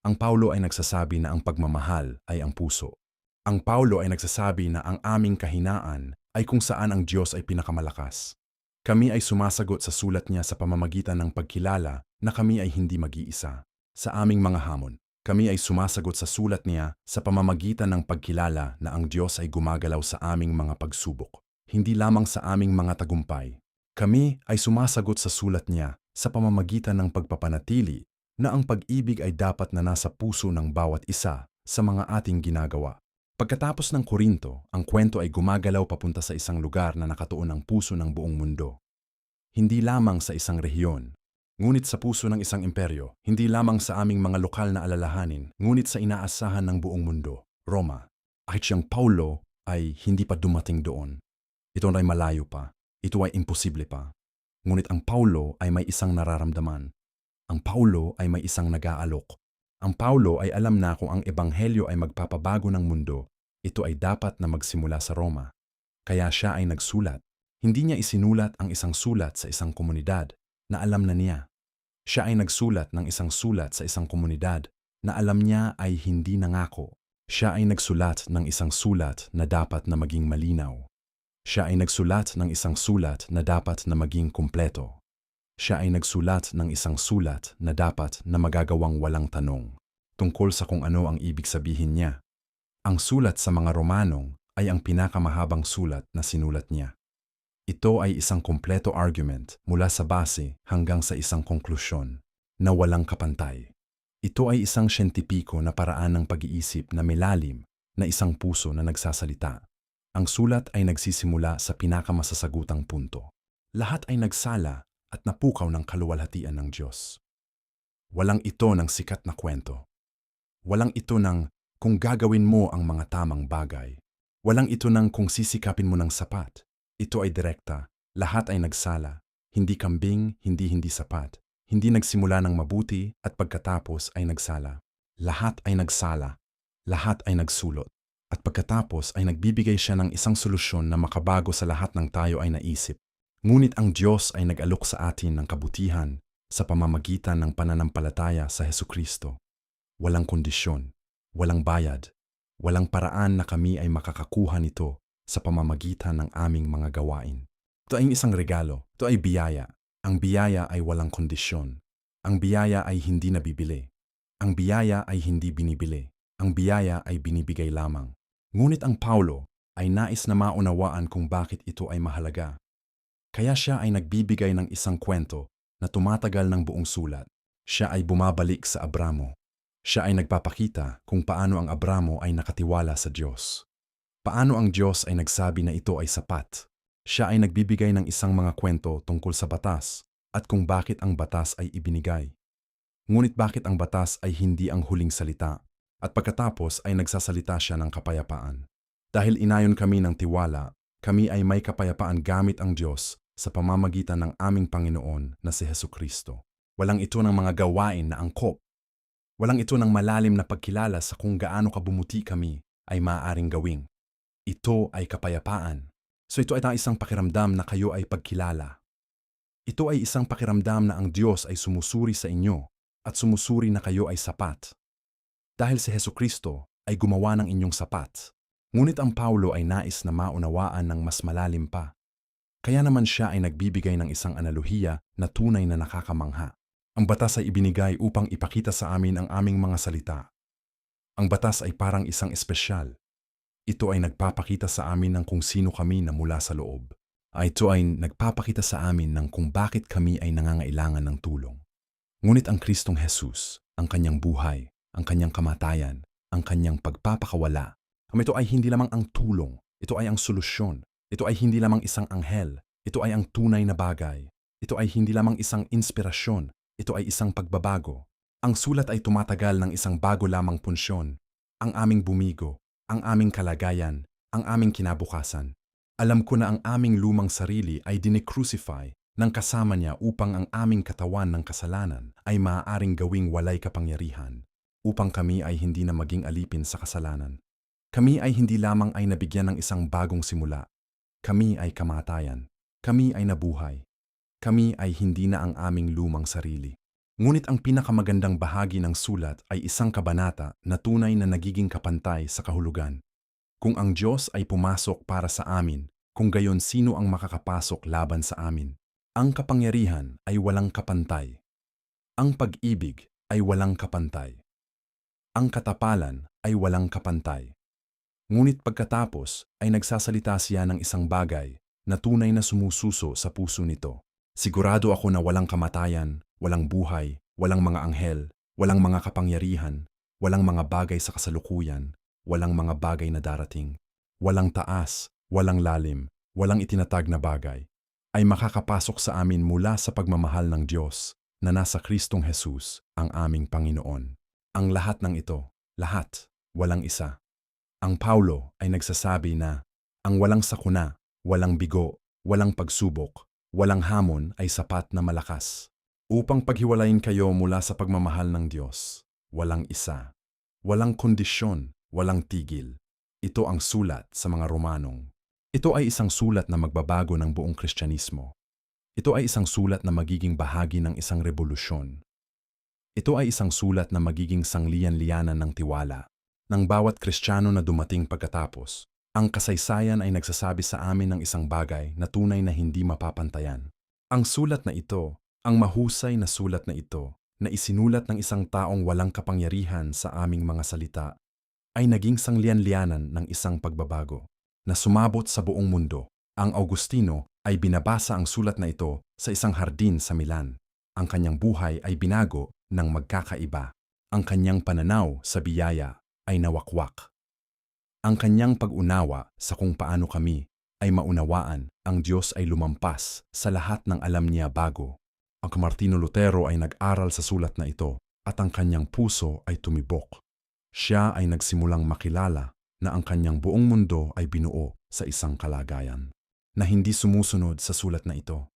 Ang Paulo ay nagsasabi na ang pagmamahal ay ang puso. Ang Paulo ay nagsasabi na ang aming kahinaan ay kung saan ang Diyos ay pinakamalakas. Kami ay sumasagot sa sulat niya sa pamamagitan ng pagkilala na kami ay hindi mag-iisa. Sa aming mga hamon, kami ay sumasagot sa sulat niya sa pamamagitan ng pagkilala na ang Diyos ay gumagalaw sa aming mga pagsubok, hindi lamang sa aming mga tagumpay. Kami ay sumasagot sa sulat niya sa pamamagitan ng pagpapanatili na ang pag-ibig ay dapat na nasa puso ng bawat isa sa mga ating ginagawa. Pagkatapos ng Korinto, ang kwento ay gumagalaw papunta sa isang lugar na nakatuon ang puso ng buong mundo. Hindi lamang sa isang rehiyon, ngunit sa puso ng isang imperyo. Hindi lamang sa aming mga lokal na alalahanin, ngunit sa inaasahan ng buong mundo, Roma. Kahit siyang Paulo ay hindi pa dumating doon. Ito ay malayo pa. Ito ay imposible pa. Ngunit ang Paulo ay may isang nararamdaman. Ang Paulo ay may isang nag-aalok. Ang Paulo ay alam na kung ang ebanghelyo ay magpapabago ng mundo, ito ay dapat na magsimula sa Roma. Kaya siya ay nagsulat. Hindi niya isinulat ang isang sulat sa isang komunidad na alam na niya. Siya ay nagsulat ng isang sulat sa isang komunidad na alam niya ay hindi nangako. Siya ay nagsulat ng isang sulat na dapat na maging malinaw. Siya ay nagsulat ng isang sulat na dapat na maging kumpleto. Siya ay nagsulat ng isang sulat na dapat na magagawang walang tanong tungkol sa kung ano ang ibig sabihin niya. Ang sulat sa mga Romanong ay ang pinakamahabang sulat na sinulat niya. Ito ay isang kumpleto argument mula sa base hanggang sa isang konklusyon na walang kapantay. Ito ay isang siyentipiko na paraan ng pag-iisip na malalim na isang puso na nagsasalita. Ang sulat ay nagsisimula sa pinakamasasagutang punto. Lahat ay nagsala at napukaw ng kaluwalhatian ng Diyos. Walang ito ng sikat na kwento. Walang ito ng kung gagawin mo ang mga tamang bagay. Walang ito ng kung sisikapin mo ng sapat. Ito ay direkta. Lahat ay nagsala. Hindi kambing, hindi sapat. Hindi nagsimula ng mabuti at pagkatapos ay nagsala. Lahat ay nagsala. Lahat ay nagsulot. At pagkatapos ay nagbibigay siya ng isang solusyon na makabago sa lahat ng tayo ay naisip. Ngunit ang Diyos ay nag-alok sa atin ng kabutihan sa pamamagitan ng pananampalataya sa Hesukristo. Walang kondisyon, walang bayad, walang paraan na kami ay makakakuha nito sa pamamagitan ng aming mga gawain. Ito ay isang regalo, ito ay biyaya. Ang biyaya ay walang kondisyon. Ang biyaya ay hindi nabibili. Ang biyaya ay hindi binibili. Ang biyaya ay binibigay lamang. Ngunit ang Paulo ay nais na maunawaan kung bakit ito ay mahalaga. Kaya siya ay nagbibigay ng isang kwento na tumatagal ng buong sulat. Siya ay bumabalik sa Abramo. Siya ay nagpapakita kung paano ang Abramo ay nakatiwala sa Diyos. Paano ang Diyos ay nagsabi na ito ay sapat. Siya ay nagbibigay ng isang mga kwento tungkol sa batas at kung bakit ang batas ay ibinigay. Ngunit bakit ang batas ay hindi ang huling salita at pagkatapos ay nagsasalita siya ng kapayapaan. Dahil inayon kami ng tiwala, kami ay may kapayapaan gamit ang Diyos sa pamamagitan ng aming Panginoon na si Hesukristo. Walang ito ng mga gawain na angkop. Walang ito ng malalim na pagkilala sa kung gaano kabumuti kami ay maaaring gawing. Ito ay kapayapaan. So ito ay isang pakiramdam na kayo ay pagkilala. Ito ay isang pakiramdam na ang Diyos ay sumusuri sa inyo at sumusuri na kayo ay sapat. Dahil si Hesukristo ay gumawa ng inyong sapat. Ngunit ang Paulo ay nais na maunawaan ng mas malalim pa. Kaya naman siya ay nagbibigay ng isang analohiya na tunay na nakakamangha. Ang batas ay ibinigay upang ipakita sa amin ang aming mga salita. Ang batas ay parang isang espesyal. Ito ay nagpapakita sa amin ng kung sino kami na mula sa loob. Ito ay nagpapakita sa amin ng kung bakit kami ay nangangailangan ng tulong. Ngunit ang Kristong Jesus, ang kanyang buhay, ang kanyang kamatayan, ang kanyang pagpapakawala, ito ay hindi lamang ang tulong, ito ay ang solusyon, ito ay hindi lamang isang anghel, ito ay ang tunay na bagay, ito ay hindi lamang isang inspirasyon, ito ay isang pagbabago. Ang sulat ay tumatagal ng isang bago lamang punsyon, ang aming bumigo, ang aming kalagayan, ang aming kinabukasan. Alam ko na ang aming lumang sarili ay dinecrucify ng kasama niya upang ang aming katawan ng kasalanan ay maaaring gawing walay kapangyarihan, upang kami ay hindi na maging alipin sa kasalanan. Kami ay hindi lamang ay nabigyan ng isang bagong simula. Kami ay kamatayan. Kami ay nabuhay. Kami ay hindi na ang aming lumang sarili. Ngunit ang pinakamagandang bahagi ng sulat ay isang kabanata na tunay na nagiging kapantay sa kahulugan. Kung ang Diyos ay pumasok para sa amin, kung gayon sino ang makakapasok laban sa amin? Ang kapangyarihan ay walang kapantay. Ang pag-ibig ay walang kapantay. Ang katapalan ay walang kapantay. Ngunit pagkatapos ay nagsasalita siya ng isang bagay na tunay na sumususo sa puso nito. Sigurado ako na walang kamatayan, walang buhay, walang mga anghel, walang mga kapangyarihan, walang mga bagay sa kasalukuyan, walang mga bagay na darating, walang taas, walang lalim, walang itinatag na bagay, ay makakapasok sa amin mula sa pagmamahal ng Diyos na nasa Kristong Jesus, ang aming Panginoon. Ang lahat ng ito, lahat, walang isa. Ang Paulo ay nagsasabi na ang walang sakuna, walang bigo, walang pagsubok, walang hamon ay sapat na malakas upang paghiwalayin kayo mula sa pagmamahal ng Diyos. Walang isa, walang kondisyon, walang tigil. Ito ang sulat sa mga Romanong. Ito ay isang sulat na magbabago ng buong Kristyanismo. Ito ay isang sulat na magiging bahagi ng isang revolusyon. Ito ay isang sulat na magiging sanglian-lianan ng tiwala ng bawat Kristiyano na dumating pagkatapos. Ang kasaysayan ay nagsasabi sa amin ng isang bagay na tunay na hindi mapapantayan. Ang sulat na ito, ang mahusay na sulat na ito, na isinulat ng isang taong walang kapangyarihan sa aming mga salita, ay naging sanglian-lianan ng isang pagbabago na sumabot sa buong mundo. Ang Augustino ay binabasa ang sulat na ito sa isang hardin sa Milan. Ang kanyang buhay ay binago ng magkakaiba. Ang kanyang pananaw sa biyaya ay nawakwak. Ang kanyang pag-unawa sa kung paano kami ay maunawaan ang Diyos ay lumampas sa lahat ng alam niya bago. Ang Martino Lutero ay nag-aral sa sulat na ito at ang kanyang puso ay tumibok. Siya ay nagsimulang makilala na ang kanyang buong mundo ay binuo sa isang kalagayan na hindi sumusunod sa sulat na ito.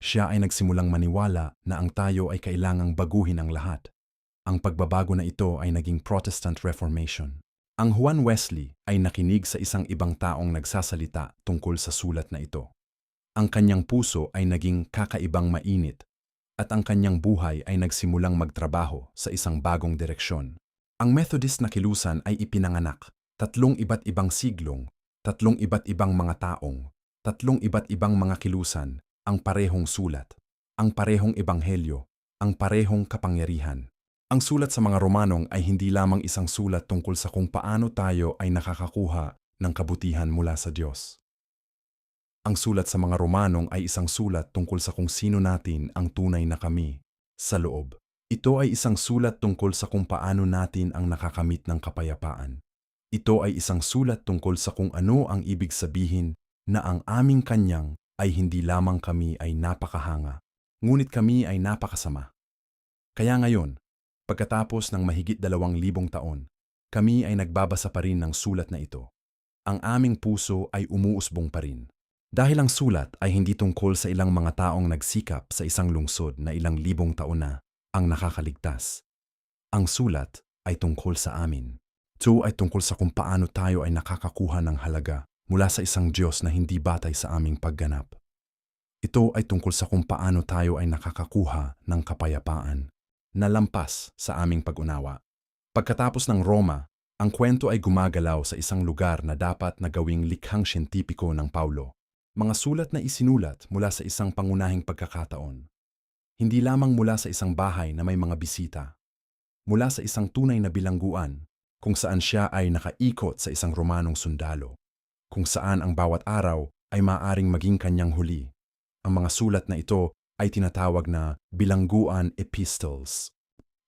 Siya ay nagsimulang maniwala na ang tayo ay kailangang baguhin ang lahat. Ang pagbabago na ito ay naging Protestant Reformation. Ang Juan Wesley ay nakinig sa isang ibang taong nagsasalita tungkol sa sulat na ito. Ang kanyang puso ay naging kakaibang mainit at ang kanyang buhay ay nagsimulang magtrabaho sa isang bagong direksyon. Ang Methodist na kilusan ay ipinanganak, 3 iba't ibang siglong, 3 iba't ibang mga taong, 3 iba't ibang mga kilusan, ang parehong sulat, ang parehong ebanghelyo, ang parehong kapangyarihan. Ang sulat sa mga Romanong ay hindi lamang isang sulat tungkol sa kung paano tayo ay nakakakuha ng kabutihan mula sa Diyos. Ang sulat sa mga Romanong ay isang sulat tungkol sa kung sino natin ang tunay na kami sa loob. Ito ay isang sulat tungkol sa kung paano natin ang nakakamit ng kapayapaan. Ito ay isang sulat tungkol sa kung ano ang ibig sabihin na ang aming kanyang ay hindi lamang kami ay napakahanga, ngunit kami ay napakasama. Kaya ngayon, pagkatapos ng mahigit 2,000 taon, kami ay nagbabasa pa rin ng sulat na ito. Ang aming puso ay umuusbong pa rin. Dahil ang sulat ay hindi tungkol sa ilang mga taong nagsikap sa isang lungsod na ilang libong taon na ang nakakaligtas. Ang sulat ay tungkol sa amin. Ito ay tungkol sa kung paano tayo ay nakakakuha ng halaga mula sa isang Diyos na hindi batay sa aming pagganap. Ito ay tungkol sa kung paano tayo ay nakakakuha ng kapayapaan na lampas sa aming pag-unawa. Pagkatapos ng Roma, ang kwento ay gumagalaw sa isang lugar na dapat na gawing likhang siyentipiko ng Paulo. Mga sulat na isinulat mula sa isang pangunahing pagkakataon. Hindi lamang mula sa isang bahay na may mga bisita. Mula sa isang tunay na bilangguan kung saan siya ay nakaikot sa isang Romanong sundalo. Kung saan ang bawat araw ay maaaring maging kanyang huli. Ang mga sulat na ito ay tinatawag na bilangguan epistles.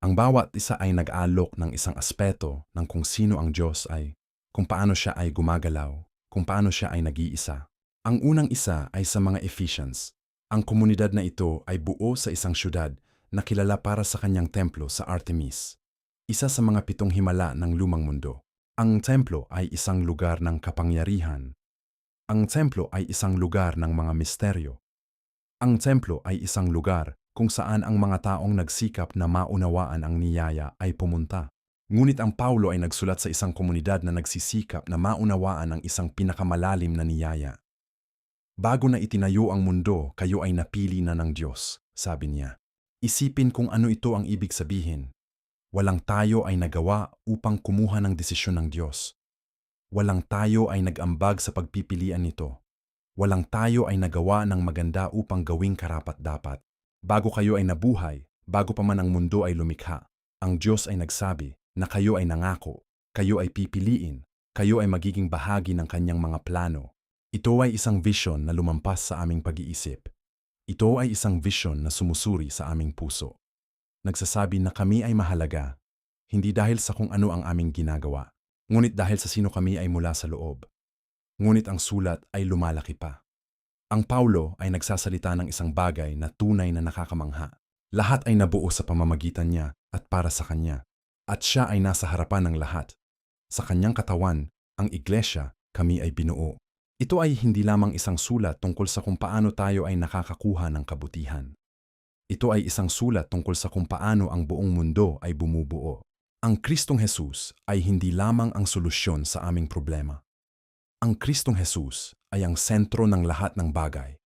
Ang bawat isa ay nag-aalok ng isang aspeto ng kung sino ang Diyos ay, kung paano siya ay gumagalaw, kung paano siya ay nag-iisa. Ang unang isa ay sa mga Ephesians. Ang komunidad na ito ay buo sa isang syudad na kilala para sa kanyang templo sa Artemis, isa sa mga 7 himala ng lumang mundo. Ang templo ay isang lugar ng kapangyarihan. Ang templo ay isang lugar ng mga misteryo. Ang templo ay isang lugar kung saan ang mga taong nagsikap na maunawaan ang niyaya ay pumunta. Ngunit ang Paulo ay nagsulat sa isang komunidad na nagsisikap na maunawaan ang isang pinakamalalim na niyaya. Bago na itinayo ang mundo, kayo ay napili na ng Diyos, sabi niya. Isipin kung ano ito ang ibig sabihin. Walang tayo ay nagawa upang kumuha ng desisyon ng Diyos. Walang tayo ay nag-ambag sa pagpipilian nito. Walang tayo ay nagawa ng maganda upang gawing karapat-dapat. Bago kayo ay nabuhay, bago pa man ang mundo ay lumikha, ang Diyos ay nagsabi na kayo ay nangako, kayo ay pipiliin, kayo ay magiging bahagi ng kanyang mga plano. Ito ay isang vision na lumampas sa aming pag-iisip. Ito ay isang vision na sumusuri sa aming puso. nagsasabi na kami ay mahalaga, hindi dahil sa kung ano ang aming ginagawa, ngunit dahil sa sino kami ay mula sa loob. Ngunit ang sulat ay lumalaki pa. Ang Paulo ay nagsasalita ng isang bagay na tunay na nakakamangha. Lahat ay nabuo sa pamamagitan niya at para sa kanya. At siya ay nasa harapan ng lahat. Sa kanyang katawan, ang iglesia, kami ay binuo. Ito ay hindi lamang isang sulat tungkol sa kung paano tayo ay nakakakuha ng kabutihan. Ito ay isang sulat tungkol sa kung paano ang buong mundo ay bumubuo. Ang Kristong Jesus ay hindi lamang ang solusyon sa aming problema. Ang Kristong Jesus ay ang sentro ng lahat ng bagay.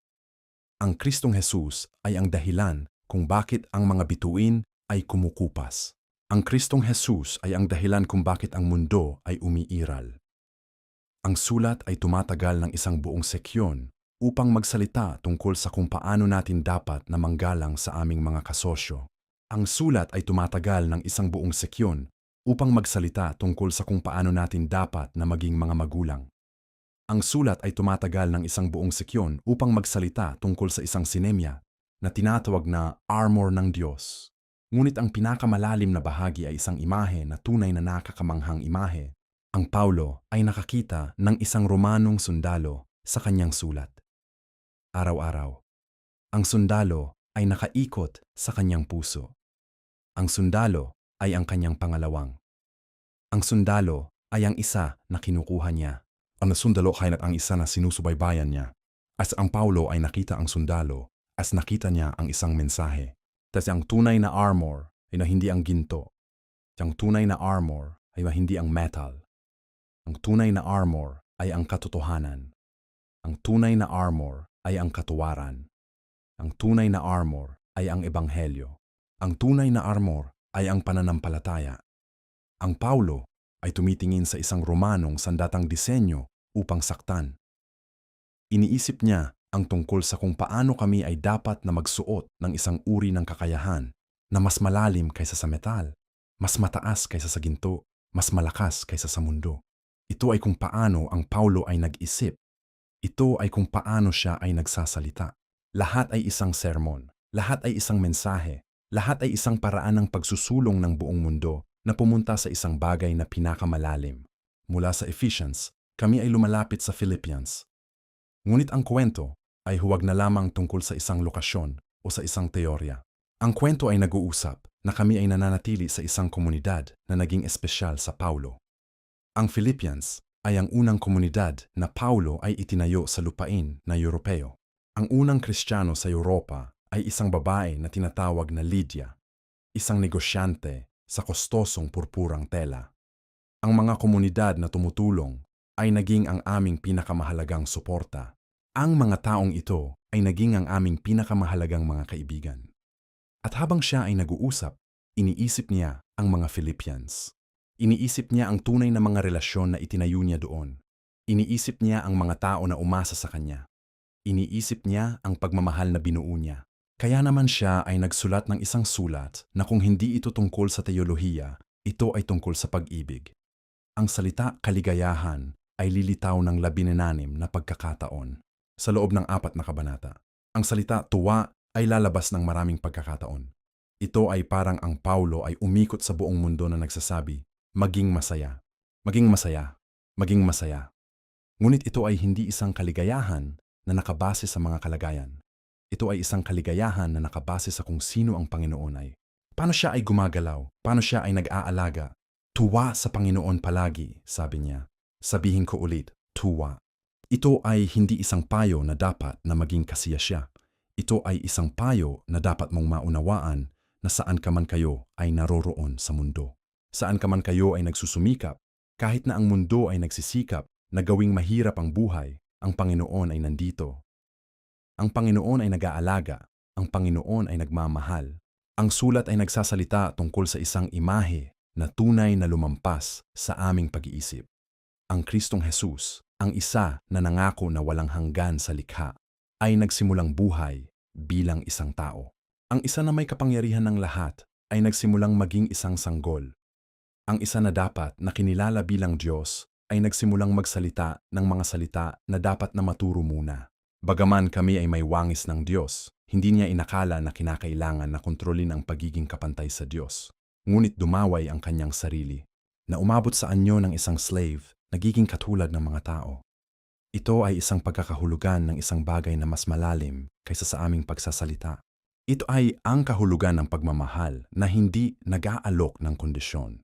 Ang Kristong Jesus ay ang dahilan kung bakit ang mga bituin ay kumukupas. Ang Kristong Jesus ay ang dahilan kung bakit ang mundo ay umiiral. Ang sulat ay tumatagal ng isang buong seksyon upang magsalita tungkol sa kung paano natin dapat na manggalang sa aming mga kasosyo. Ang sulat ay tumatagal ng isang buong seksyon upang magsalita tungkol sa kung paano natin dapat na maging mga magulang. Ang sulat ay tumatagal ng isang buong seksyon upang magsalita tungkol sa isang sinemya na tinatawag na armor ng Diyos. Ngunit ang pinakamalalim na bahagi ay isang imahe na tunay na nakakamanghang imahe. Ang Paulo ay nakakita ng isang Romanong sundalo sa kanyang sulat. Araw-araw, ang sundalo ay nakaikot sa kanyang puso. Ang sundalo ay ang kanyang pangalawang. Ang sundalo ay ang isa na kinukuha niya. Ang sundalo ay ang isa na sinusubaybayan niya. As ang Paulo ay nakita ang sundalo, as nakita niya ang isang mensahe. Kasi ang tunay na armor ay na hindi ang ginto. Ang tunay na armor ay na hindi ang metal. Ang tunay na armor ay ang katotohanan. Ang tunay na armor ay ang katuwaran. Ang tunay na armor ay ang ebanghelyo. Ang tunay na armor ay ang pananampalataya. Ang Paulo ay tumitingin sa isang Romanong sandatang disenyo upang saktan. Iniisip niya ang tungkol sa kung paano kami ay dapat na magsuot ng isang uri ng kakayahan na mas malalim kaysa sa metal, mas mataas kaysa sa ginto, mas malakas kaysa sa mundo. Ito ay kung paano ang Paulo ay nag-isip. Ito ay kung paano siya ay nagsasalita. Lahat ay isang sermon, lahat ay isang mensahe, lahat ay isang paraan ng pagsusulong ng buong mundo na pumunta sa isang bagay na pinakamalalim. Mula sa Ephesians, kami ay lumalapit sa Philippians. Ngunit ang kwento ay huwag na lamang tungkol sa isang lokasyon o sa isang teorya. Ang kwento ay nag-uusap na kami ay nananatili sa isang komunidad na naging espesyal sa Paulo. Ang Philippians ay ang unang komunidad na Paulo ay itinayo sa lupain na Europeo. Ang unang Kristiyano sa Europa ay isang babae na tinatawag na Lydia, isang negosyante sa kostosong purpurang tela. Ang mga komunidad na tumutulong ay naging ang aming pinakamahalagang suporta. Ang mga taong ito ay naging ang aming pinakamahalagang mga kaibigan. At habang siya ay nag-uusap, iniisip niya ang mga Philippians. Iniisip niya ang tunay na mga relasyon na itinayo niya doon. Iniisip niya ang mga tao na umasa sa kanya. Iniisip niya ang pagmamahal na binuo niya. Kaya naman siya ay nagsulat ng isang sulat na kung hindi ito tungkol sa teolohiya, ito ay tungkol sa pag-ibig. Ang salita kaligayahan ay lilitaw ng 16 na pagkakataon sa loob ng 4 na kabanata. Ang salita tuwa ay lalabas ng maraming pagkakataon. Ito ay parang ang Paulo ay umikot sa buong mundo na nagsasabi, maging masaya, maging masaya, maging masaya. Ngunit ito ay hindi isang kaligayahan na nakabase sa mga kalagayan. Ito ay isang kaligayahan na nakabase sa kung sino ang Panginoon ay. Paano siya ay gumagalaw? Paano siya ay nag-aalaga? Tuwa sa Panginoon palagi, sabi niya. Sabihin ko ulit, tuwa. Ito ay hindi isang payo na dapat na maging kasiya siya. Ito ay isang payo na dapat mong maunawaan na saan ka man kayo ay naroroon sa mundo. Saan ka man kayo ay nagsusumikap, kahit na ang mundo ay nagsisikap na gawing mahirap ang buhay, ang Panginoon ay nandito. Ang Panginoon ay nag-aalaga, ang Panginoon ay nagmamahal. Ang sulat ay nagsasalita tungkol sa isang imahe na tunay na lumampas sa aming pag-iisip. Ang Kristong Jesus, ang isa na nangako na walang hanggan sa likha, ay nagsimulang buhay bilang isang tao. Ang isa na may kapangyarihan ng lahat ay nagsimulang maging isang sanggol. Ang isa na dapat na kinilala bilang Diyos ay nagsimulang magsalita ng mga salita na dapat na maturo muna. Bagaman kami ay may wangis ng Diyos, Hindi niya inakala na kinakailangan na kontrolin ang pagiging kapantay sa Diyos. Ngunit dumaway ang kanyang sarili, na umabot sa anyo ng isang slave, nagiging katulad ng mga tao. Ito ay isang pagkakahulugan ng isang bagay na mas malalim kaysa sa aming pagsasalita. Ito ay ang kahulugan ng pagmamahal na hindi nag-aalok ng kondisyon.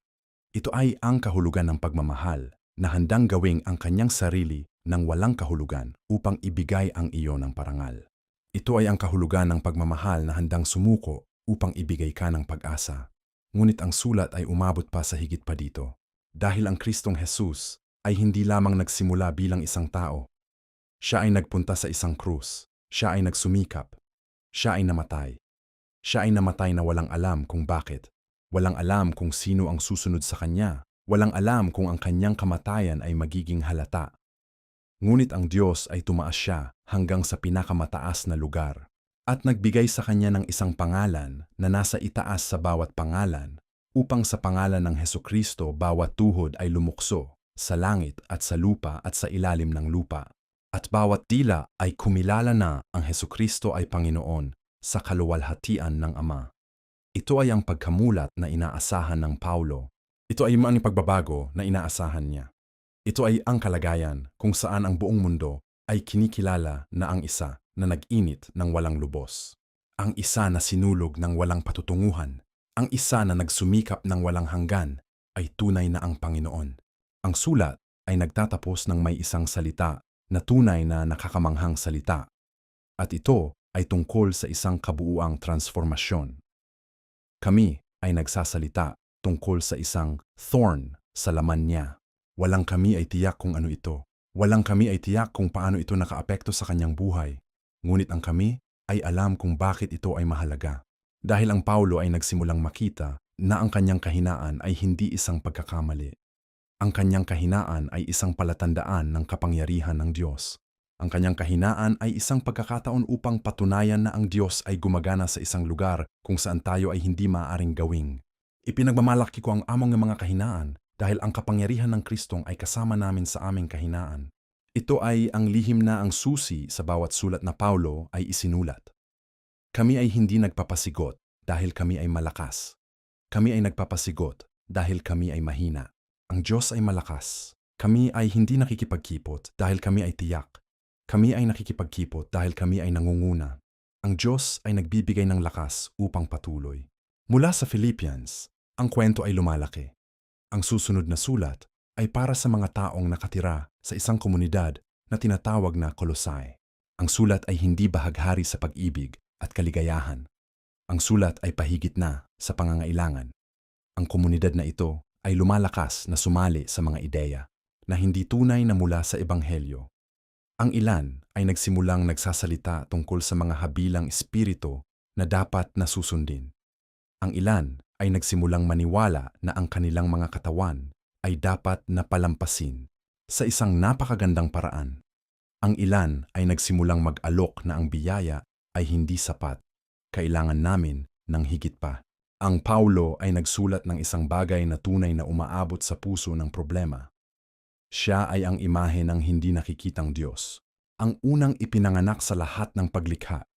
Ito ay ang kahulugan ng pagmamahal na handang gawing ang kanyang sarili ng walang kahulugan upang ibigay ang iyo ng parangal. Ito ay ang kahulugan ng pagmamahal na handang sumuko upang ibigay ka ng pag-asa. Ngunit ang sulat ay umabot pa sa higit pa dito. Dahil ang Kristong Jesus ay hindi lamang nagsimula bilang isang tao. Siya ay nagpunta sa isang krus. Siya ay nagsumikap. Siya ay namatay. Siya ay namatay na walang alam kung bakit. Walang alam kung sino ang susunod sa kanya. Walang alam kung ang kanyang kamatayan ay magiging halata. Ngunit ang Diyos ay tumaas siya hanggang sa pinakamataas na lugar at nagbigay sa kanya ng isang pangalan na nasa itaas sa bawat pangalan upang sa pangalan ng Hesukristo bawat tuhod ay lumukso sa langit at sa lupa at sa ilalim ng lupa. At bawat dila ay kumilala na ang Hesukristo ay Panginoon sa kaluwalhatian ng Ama. Ito ay ang pagkamulat na inaasahan ng Paulo. Ito ay ang pagbabago na inaasahan niya. Ito ay ang kalagayan kung saan ang buong mundo ay kinikilala na ang isa na nag-init ng walang lubos. Ang isa na sinulog ng walang patutunguhan. Ang isa na nagsumikap ng walang hanggan ay tunay na ang Panginoon. Ang sulat ay nagtatapos ng may isang salita na tunay na nakakamanghang salita. At ito ay tungkol sa isang kabuuang transformasyon. Kami ay nagsasalita tungkol sa isang thorn sa laman niya. Walang kami ay tiyak kung ano ito. Walang kami ay tiyak kung paano ito nakaapekto sa kanyang buhay. Ngunit ang kami ay alam kung bakit ito ay mahalaga. Dahil ang Paulo ay nagsimulang makita na ang kanyang kahinaan ay hindi isang pagkakamali. Ang kanyang kahinaan ay isang palatandaan ng kapangyarihan ng Diyos. Ang kanyang kahinaan ay isang pagkakataon upang patunayan na ang Diyos ay gumagana sa isang lugar kung saan tayo ay hindi maaaring gawing. Ipinagmamalaki ko ang among mga kahinaan dahil ang kapangyarihan ng Kristong ay kasama namin sa aming kahinaan. Ito ay ang lihim na ang susi sa bawat sulat na Paulo ay isinulat. Kami ay hindi nagpapasigot dahil kami ay malakas. Kami ay nagpapasigot dahil kami ay mahina. Ang Diyos ay malakas. Kami ay hindi nakikipagkipot dahil kami ay tiyak. Kami ay nakikipagkipot dahil kami ay nangunguna. Ang Diyos ay nagbibigay ng lakas upang patuloy. Mula sa Philippians, ang kwento ay lumalaki. Ang susunod na sulat ay para sa mga taong nakatira sa isang komunidad na tinatawag na Colossae. Ang sulat ay hindi bahaghari sa pag-ibig at kaligayahan. Ang sulat ay pahigit na sa pangangailangan. Ang komunidad na ito ay lumalakas na sumali sa mga ideya na hindi tunay na mula sa Ebanghelyo. Ang ilan ay nagsimulang nagsasalita tungkol sa mga habilang espiritu na dapat nasusundin. Ang ilan ay nagsimulang maniwala na ang kanilang mga katawan ay dapat na palampasin sa isang napakagandang paraan. Ang ilan ay nagsimulang mag-alok na ang biyaya ay hindi sapat. Kailangan namin ng higit pa. Ang Paulo ay nagsulat ng isang bagay na tunay na umaabot sa puso ng problema. Siya ay ang imahe ng hindi nakikitang Diyos, ang unang ipinanganak sa lahat ng paglikha.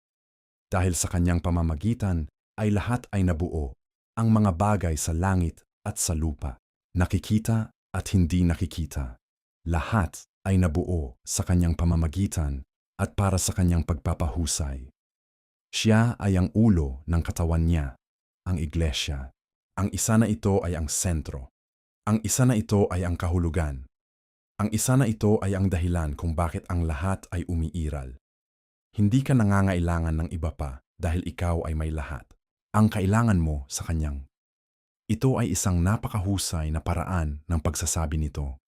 Dahil sa kanyang pamamagitan ay lahat ay nabuo, ang mga bagay sa langit at sa lupa, nakikita at hindi nakikita. Lahat ay nabuo sa kanyang pamamagitan at para sa kanyang pagpapahusay. Siya ay ang ulo ng katawan niya, ang iglesia. Ang isa na ito ay ang sentro. Ang isa na ito ay ang kahulugan. Ang isa na ito ay ang dahilan kung bakit ang lahat ay umiiral. Hindi ka nangangailangan ng iba pa dahil ikaw ay may lahat. Ang kailangan mo sa kanyang. Ito ay isang napakahusay na paraan ng pagsasabi nito.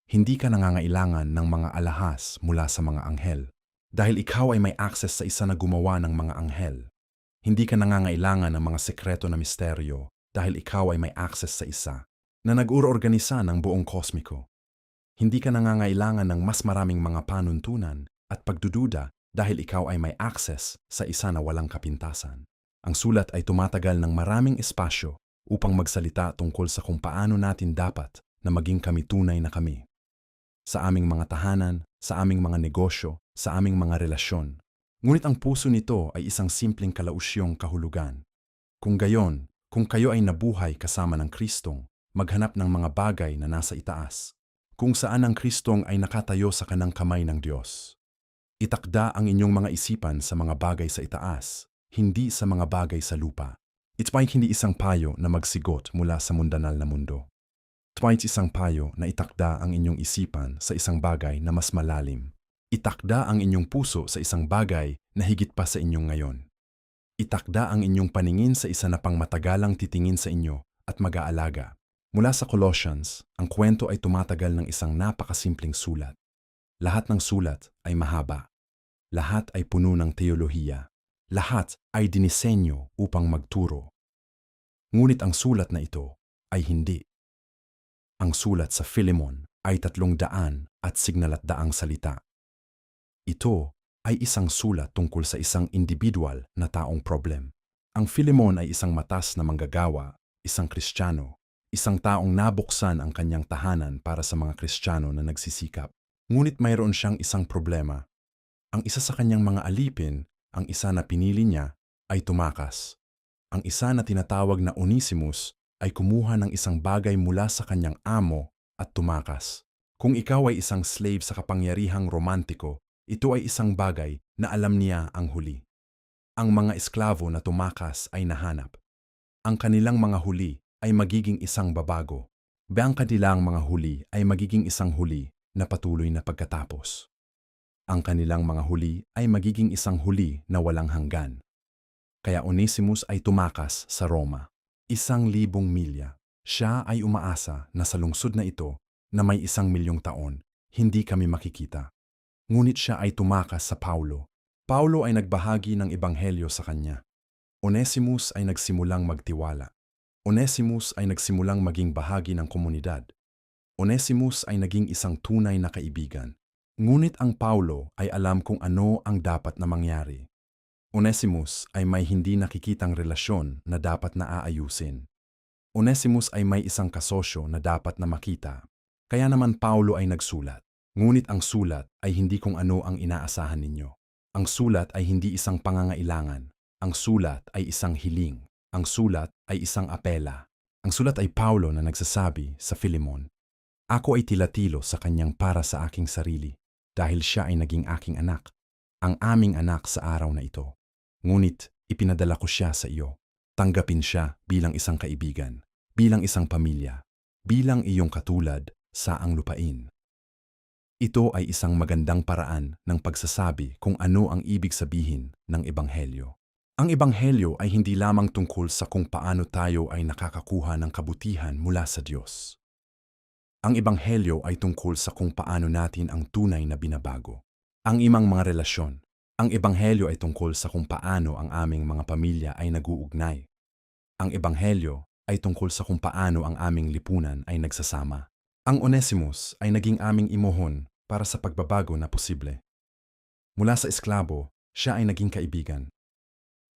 Hindi ka nangangailangan ng mga alahas mula sa mga anghel dahil ikaw ay may access sa isa na gumawa ng mga anghel. Hindi ka nangangailangan ng mga sekreto na misteryo dahil ikaw ay may access sa isa na nag-uorganisa ng buong kosmiko. Hindi ka nangangailangan ng mas maraming mga panuntunan at pagdududa dahil ikaw ay may access sa isa na walang kapintasan. Ang sulat ay tumatagal ng maraming espasyo upang magsalita tungkol sa kung paano natin dapat na maging kami tunay na kami. Sa aming mga tahanan, sa aming mga negosyo, sa aming mga relasyon. Ngunit ang puso nito ay isang simpleng kalausyong kahulugan. Kung gayon, kung kayo ay nabuhay kasama ng Kristong, maghanap ng mga bagay na nasa itaas, kung saan ang Kristong ay nakatayo sa kanang kamay ng Diyos. Itakda ang inyong mga isipan sa mga bagay sa itaas, hindi sa mga bagay sa lupa. Ito ay hindi isang payo na magsigot mula sa mundanal na mundo. Ito ay isang payo na itakda ang inyong isipan sa isang bagay na mas malalim. Itakda ang inyong puso sa isang bagay na higit pa sa inyong ngayon. Itakda ang inyong paningin sa isa na pangmatagalang titingin sa inyo at mag-aalaga. Mula sa Colossians, ang kwento ay tumatagal ng isang napakasimpleng sulat. Lahat ng sulat ay mahaba. Lahat ay puno ng teolohiya. Lahat ay dinisenyo upang magturo. Ngunit ang sulat na ito ay hindi. Ang sulat sa Philemon ay 300 at signalatdaang salita. Ito ay isang sulat tungkol sa isang individual na taong problem. Ang Philemon ay isang matas na manggagawa, isang Kristiyano, isang taong nabuksan ang kanyang tahanan para sa mga Kristiyano na nagsisikap. Ngunit mayroon siyang isang problema. Ang isa sa kanyang mga alipin, ang isa na pinili niya, ay tumakas. Ang isa na tinatawag na Onesimus ay kumuha ng isang bagay mula sa kanyang amo at tumakas. Kung ikaw ay isang slave sa kapangyarihang romantiko, ito ay isang bagay na alam niya ang huli. Ang mga esklavo na tumakas ay nahanap. Ang kanilang mga huli ay magiging isang babago. Ang kanilang mga huli ay magiging isang huli na patuloy na pagkatapos. Ang kanilang mga huli ay magiging isang huli na walang hanggan. Kaya Onesimus ay tumakas sa Roma. 1,000 milya. Siya ay umaasa na sa lungsod na ito na may 1,000,000 taon, hindi kami makikita. Ngunit siya ay tumakas sa Paulo. Paulo ay nagbahagi ng ebanghelyo sa kanya. Onesimus ay nagsimulang magtiwala. Onesimus ay nagsimulang maging bahagi ng komunidad. Onesimus ay naging isang tunay na kaibigan. Ngunit ang Paulo ay alam kung ano ang dapat na mangyari. Onesimus ay may hindi nakikitang relasyon na dapat na aayusin. Onesimus ay may isang kasosyo na dapat na makita. Kaya naman Paulo ay nagsulat. Ngunit ang sulat ay hindi kung ano ang inaasahan ninyo. Ang sulat ay hindi isang pangangailangan. Ang sulat ay isang hiling. Ang sulat ay isang apela. Ang sulat ay Paulo na nagsasabi sa Philemon, "Ako ay tila-tilo sa kanyang para sa aking sarili, dahil siya ay naging aking anak, ang aming anak sa araw na ito. Ngunit ipinadala ko siya sa iyo. Tanggapin siya bilang isang kaibigan, bilang isang pamilya, bilang iyong katulad sa ang lupain." Ito ay isang magandang paraan ng pagsasabi kung ano ang ibig sabihin ng Ebanghelyo. Ang Ebanghelyo ay hindi lamang tungkol sa kung paano tayo ay nakakakuha ng kabutihan mula sa Diyos. Ang Ebanghelyo ay tungkol sa kung paano natin ang tunay na binabago. Ang imang mga relasyon. Ang Ebanghelyo ay tungkol sa kung paano ang aming mga pamilya ay nag-uugnay. Ang Ebanghelyo ay tungkol sa kung paano ang aming lipunan ay nagsasama. Ang Onesimus ay naging aming imuhon para sa pagbabago na posible. Mula sa esklabo, siya ay naging kaibigan.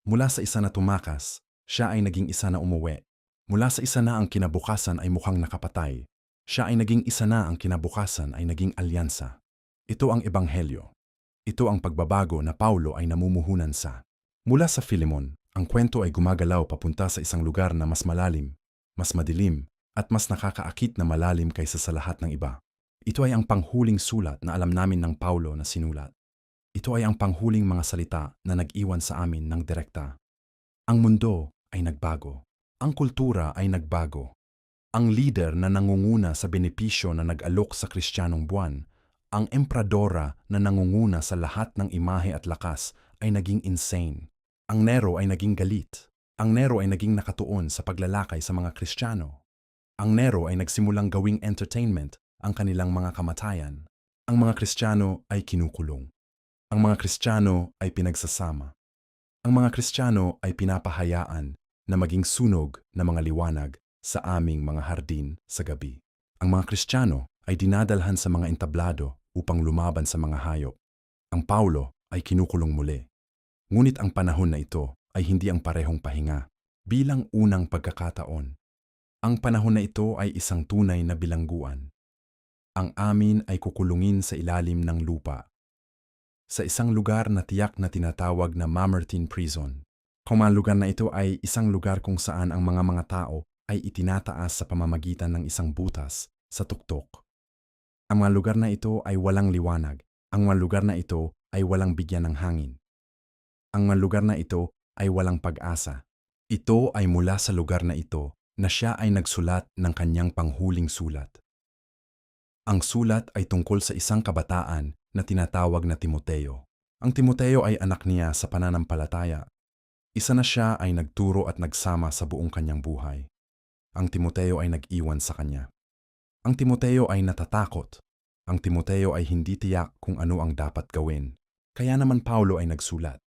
Mula sa isa na tumakas, siya ay naging isa na umuwi. Mula sa isa na ang kinabukasan ay mukhang nakapatay, siya ay naging isa na ang kinabukasan ay naging alyansa. Ito ang Ebanghelyo. Ito ang pagbabago na Paulo ay namumuhunan sa. Mula sa Philemon, ang kwento ay gumagalaw papunta sa isang lugar na mas malalim, mas madilim, at mas nakakaakit na malalim kaysa sa lahat ng iba. Ito ay ang panghuling sulat na alam namin ng Paulo na sinulat. Ito ay ang panghuling mga salita na nag-iwan sa amin ng direkta. Ang mundo ay nagbago. Ang kultura ay nagbago. Ang lider na nangunguna sa benepisyo na nag-alok sa Kristiyanong buwan, ang empradora na nangunguna sa lahat ng imahe at lakas ay naging insane. Ang Nero ay naging galit. Ang Nero ay naging nakatuon sa paglalakay sa mga Kristiyano. Ang Nero ay nagsimulang gawing entertainment ang kanilang mga kamatayan. Ang mga Kristiyano ay kinukulong. Ang mga Kristiyano ay pinagsasama. Ang mga Kristiyano ay pinapahayaan na maging sunog na mga liwanag sa aming mga hardin sa gabi. Ang mga Kristiyano ay dinadalhan sa mga entablado upang lumaban sa mga hayop. Ang Paulo ay kinukulong muli. Ngunit ang panahon na ito ay hindi ang parehong pahinga. Bilang unang pagkakataon, ang panahon na ito ay isang tunay na bilangguan. Ang amin ay kukulungin sa ilalim ng lupa. sa isang lugar na tiyak na tinatawag na Mamertine Prison. Kung ang lugar na ito ay isang lugar kung saan ang mga tao ay itinataas sa pamamagitan ng isang butas sa tuktok. Ang mga lugar na ito ay walang liwanag. Ang mga lugar na ito ay walang bigyan ng hangin. Ang mga lugar na ito ay walang pag-asa. Ito ay mula sa lugar na ito na siya ay nagsulat ng kanyang panghuling sulat. Ang sulat ay tungkol sa isang kabataan na tinatawag na Timoteo. Ang Timoteo ay anak niya sa pananampalataya. Isa na siya ay nagturo at nagsama sa buong kanyang buhay. Ang Timoteo ay nag-iwan sa kanya. Ang Timoteo ay natatakot. Ang Timoteo ay hindi tiyak kung ano ang dapat gawin. Kaya naman Paulo ay nagsulat.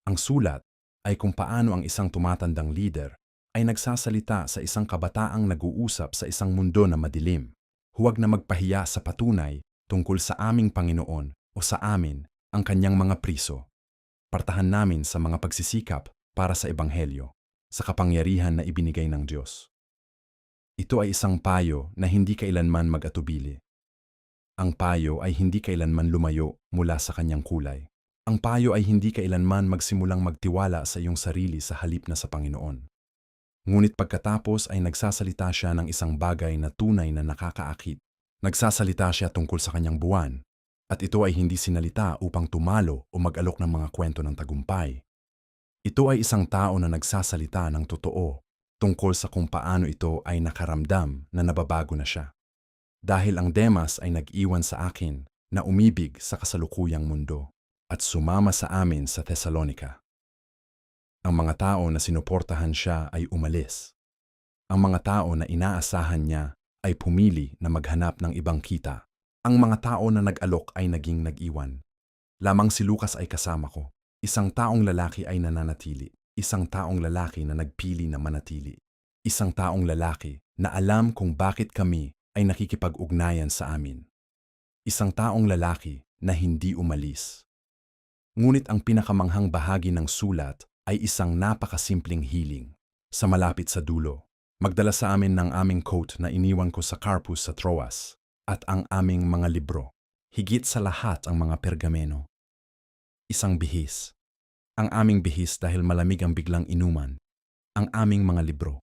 Ang sulat ay kung paano ang isang tumatandang leader ay nagsasalita sa isang kabataang nag-uusap sa isang mundo na madilim. Huwag na magpahiya sa patunay tungkol sa aming Panginoon o sa amin ang kanyang mga priso. Partahan namin sa mga pagsisikap para sa Ebanghelyo, sa kapangyarihan na ibinigay ng Diyos. Ito ay isang payo na hindi kailanman mag-atubili. Ang payo ay hindi kailanman lumayo mula sa kanyang kulay. Ang payo ay hindi kailanman magsimulang magtiwala sa iyong sarili sa halip na sa Panginoon. Ngunit pagkatapos ay nagsasalita siya ng isang bagay na tunay na nakakaakit. Nagsasalita siya tungkol sa kanyang buwan, at ito ay hindi sinalita upang tumalo o mag-alok ng mga kwento ng tagumpay. Ito ay isang tao na nagsasalita ng totoo tungkol sa kung paano ito ay nakaramdam na nababago na siya. Dahil ang Demas ay nag-iwan sa akin na umibig sa kasalukuyang mundo at sumama sa amin sa Thessalonica. Ang mga tao na sinuportahan siya ay umalis. Ang mga tao na inaasahan niya ay pumili na maghanap ng ibang kita. Ang mga tao na nag-alok ay naging nag-iwan. Lamang si Lucas ay kasama ko. Isang taong lalaki ay nananatili. Isang taong lalaki na nagpili na manatili. Isang taong lalaki na alam kung bakit kami ay nakikipag-ugnayan sa amin. Isang taong lalaki na hindi umalis. Ngunit ang pinakamanghang bahagi ng sulat ay isang napakasimpleng hiling. Sa malapit sa dulo, magdala sa amin ng aming coat na iniwan ko sa Carpus sa Troas at ang aming mga libro, higit sa lahat ang mga pergameno. Isang bihis. Ang aming bihis dahil malamig ang biglang inuman. Ang aming mga libro.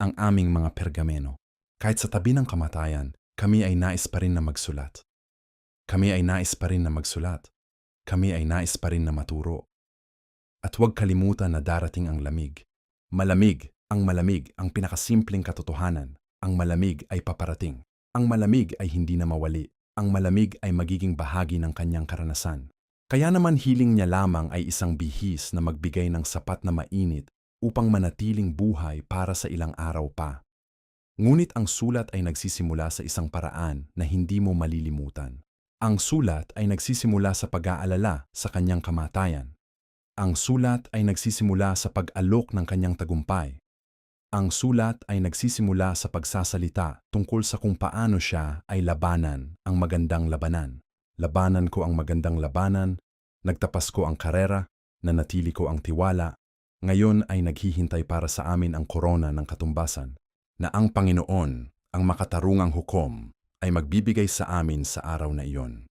Ang aming mga pergameno. Kahit sa tabi ng kamatayan, kami ay nais pa rin na magsulat. Kami ay nais pa rin na magsulat. Kami ay nais pa rin na maturo. At huwag kalimutan na darating ang lamig. Malamig ang pinakasimpleng katotohanan. Ang malamig ay paparating. Ang malamig ay hindi na mawali. Ang malamig ay magiging bahagi ng kanyang karanasan. Kaya naman hiling niya lamang ay isang bihis na magbigay ng sapat na mainit upang manatiling buhay para sa ilang araw pa. Ngunit ang sulat ay nagsisimula sa isang paraan na hindi mo malilimutan. Ang sulat ay nagsisimula sa pag-aalala sa kanyang kamatayan. Ang sulat ay nagsisimula sa pag-alok ng kanyang tagumpay. Ang sulat ay nagsisimula sa pagsasalita tungkol sa kung paano siya ay labanan ang magandang labanan. Labanan ko ang magandang labanan, nagtapas ko ang karera, nanatili ko ang tiwala. Ngayon ay naghihintay para sa amin ang korona ng katumbasan, na ang Panginoon, ang makatarungang hukom, ay magbibigay sa amin sa araw na iyon.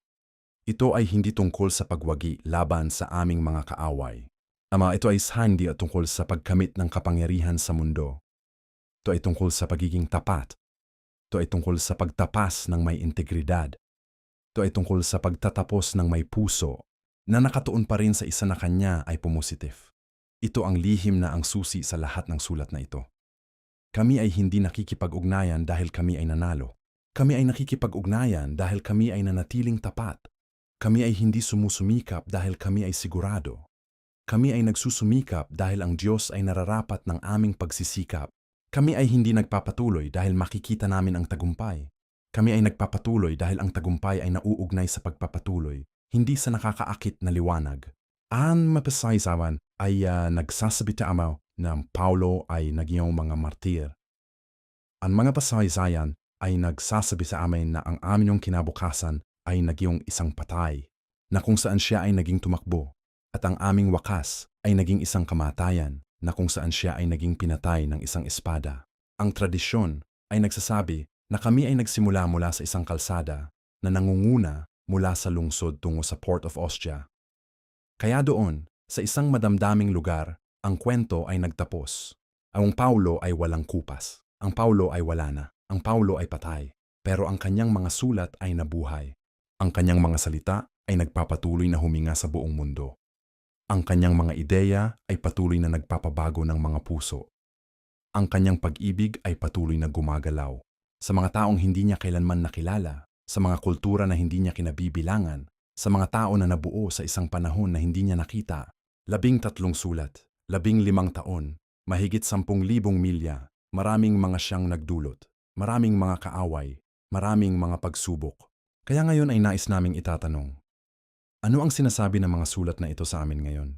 Ito ay hindi tungkol sa pagwagi laban sa aming mga kaaway. Ama, ito ay hindi tungkol sa pagkamit ng kapangyarihan sa mundo. Ito ay tungkol sa pagiging tapat. Ito ay tungkol sa pagtapas ng may integridad. Ito ay tungkol sa pagtatapos ng may puso na nakatuon pa rin sa isa na kanya ay pumusitif. Ito ang lihim na ang susi sa lahat ng sulat na ito. Kami ay hindi nakikipag-ugnayan dahil kami ay nanalo. Kami ay nakikipag-ugnayan dahil kami ay nanatiling tapat. Kami ay hindi sumusumikap dahil kami ay sigurado. Kami ay nagsusumikap dahil ang Diyos ay nararapat ng aming pagsisikap. Kami ay hindi nagpapatuloy dahil makikita namin ang tagumpay. Kami ay nagpapatuloy dahil ang tagumpay ay nauugnay sa pagpapatuloy, hindi sa nakakaakit na liwanag. Ang mapasaysawan ay nagsasabi tama na Paulo ay naging mga martir. Ang mga pasaysayan ay nagsasabi sa amin na ang aming kinabukasan ay naging isang patay, na kung saan siya ay naging tumakbo, at ang aming wakas ay naging isang kamatayan, na kung saan siya ay naging pinatay ng isang espada. Ang tradisyon ay nagsasabi na kami ay nagsimula mula sa isang kalsada na nangunguna mula sa lungsod tungo sa Port of Ostia Kaya doon, sa isang madamdaming lugar, ang kwento ay nagtapos. Ang Paulo ay walang kupas. Ang Paulo ay wala na. Ang Paulo ay patay. Pero ang kanyang mga sulat ay nabuhay. Ang kanyang mga salita ay nagpapatuloy na huminga sa buong mundo. Ang kanyang mga ideya ay patuloy na nagpapabago ng mga puso. Ang kanyang pag-ibig ay patuloy na gumagalaw. Sa mga taong hindi niya kailanman nakilala, sa mga kultura na hindi niya kinabibilangan, sa mga tao na nabuo sa isang panahon na hindi niya nakita. 13 sulat, 15 taon, mahigit 10,000 milya, maraming mga siyang nagdulot, maraming mga kaaway, maraming mga pagsubok. Kaya ngayon ay nais naming itatanong, ano ang sinasabi ng mga sulat na ito sa amin ngayon?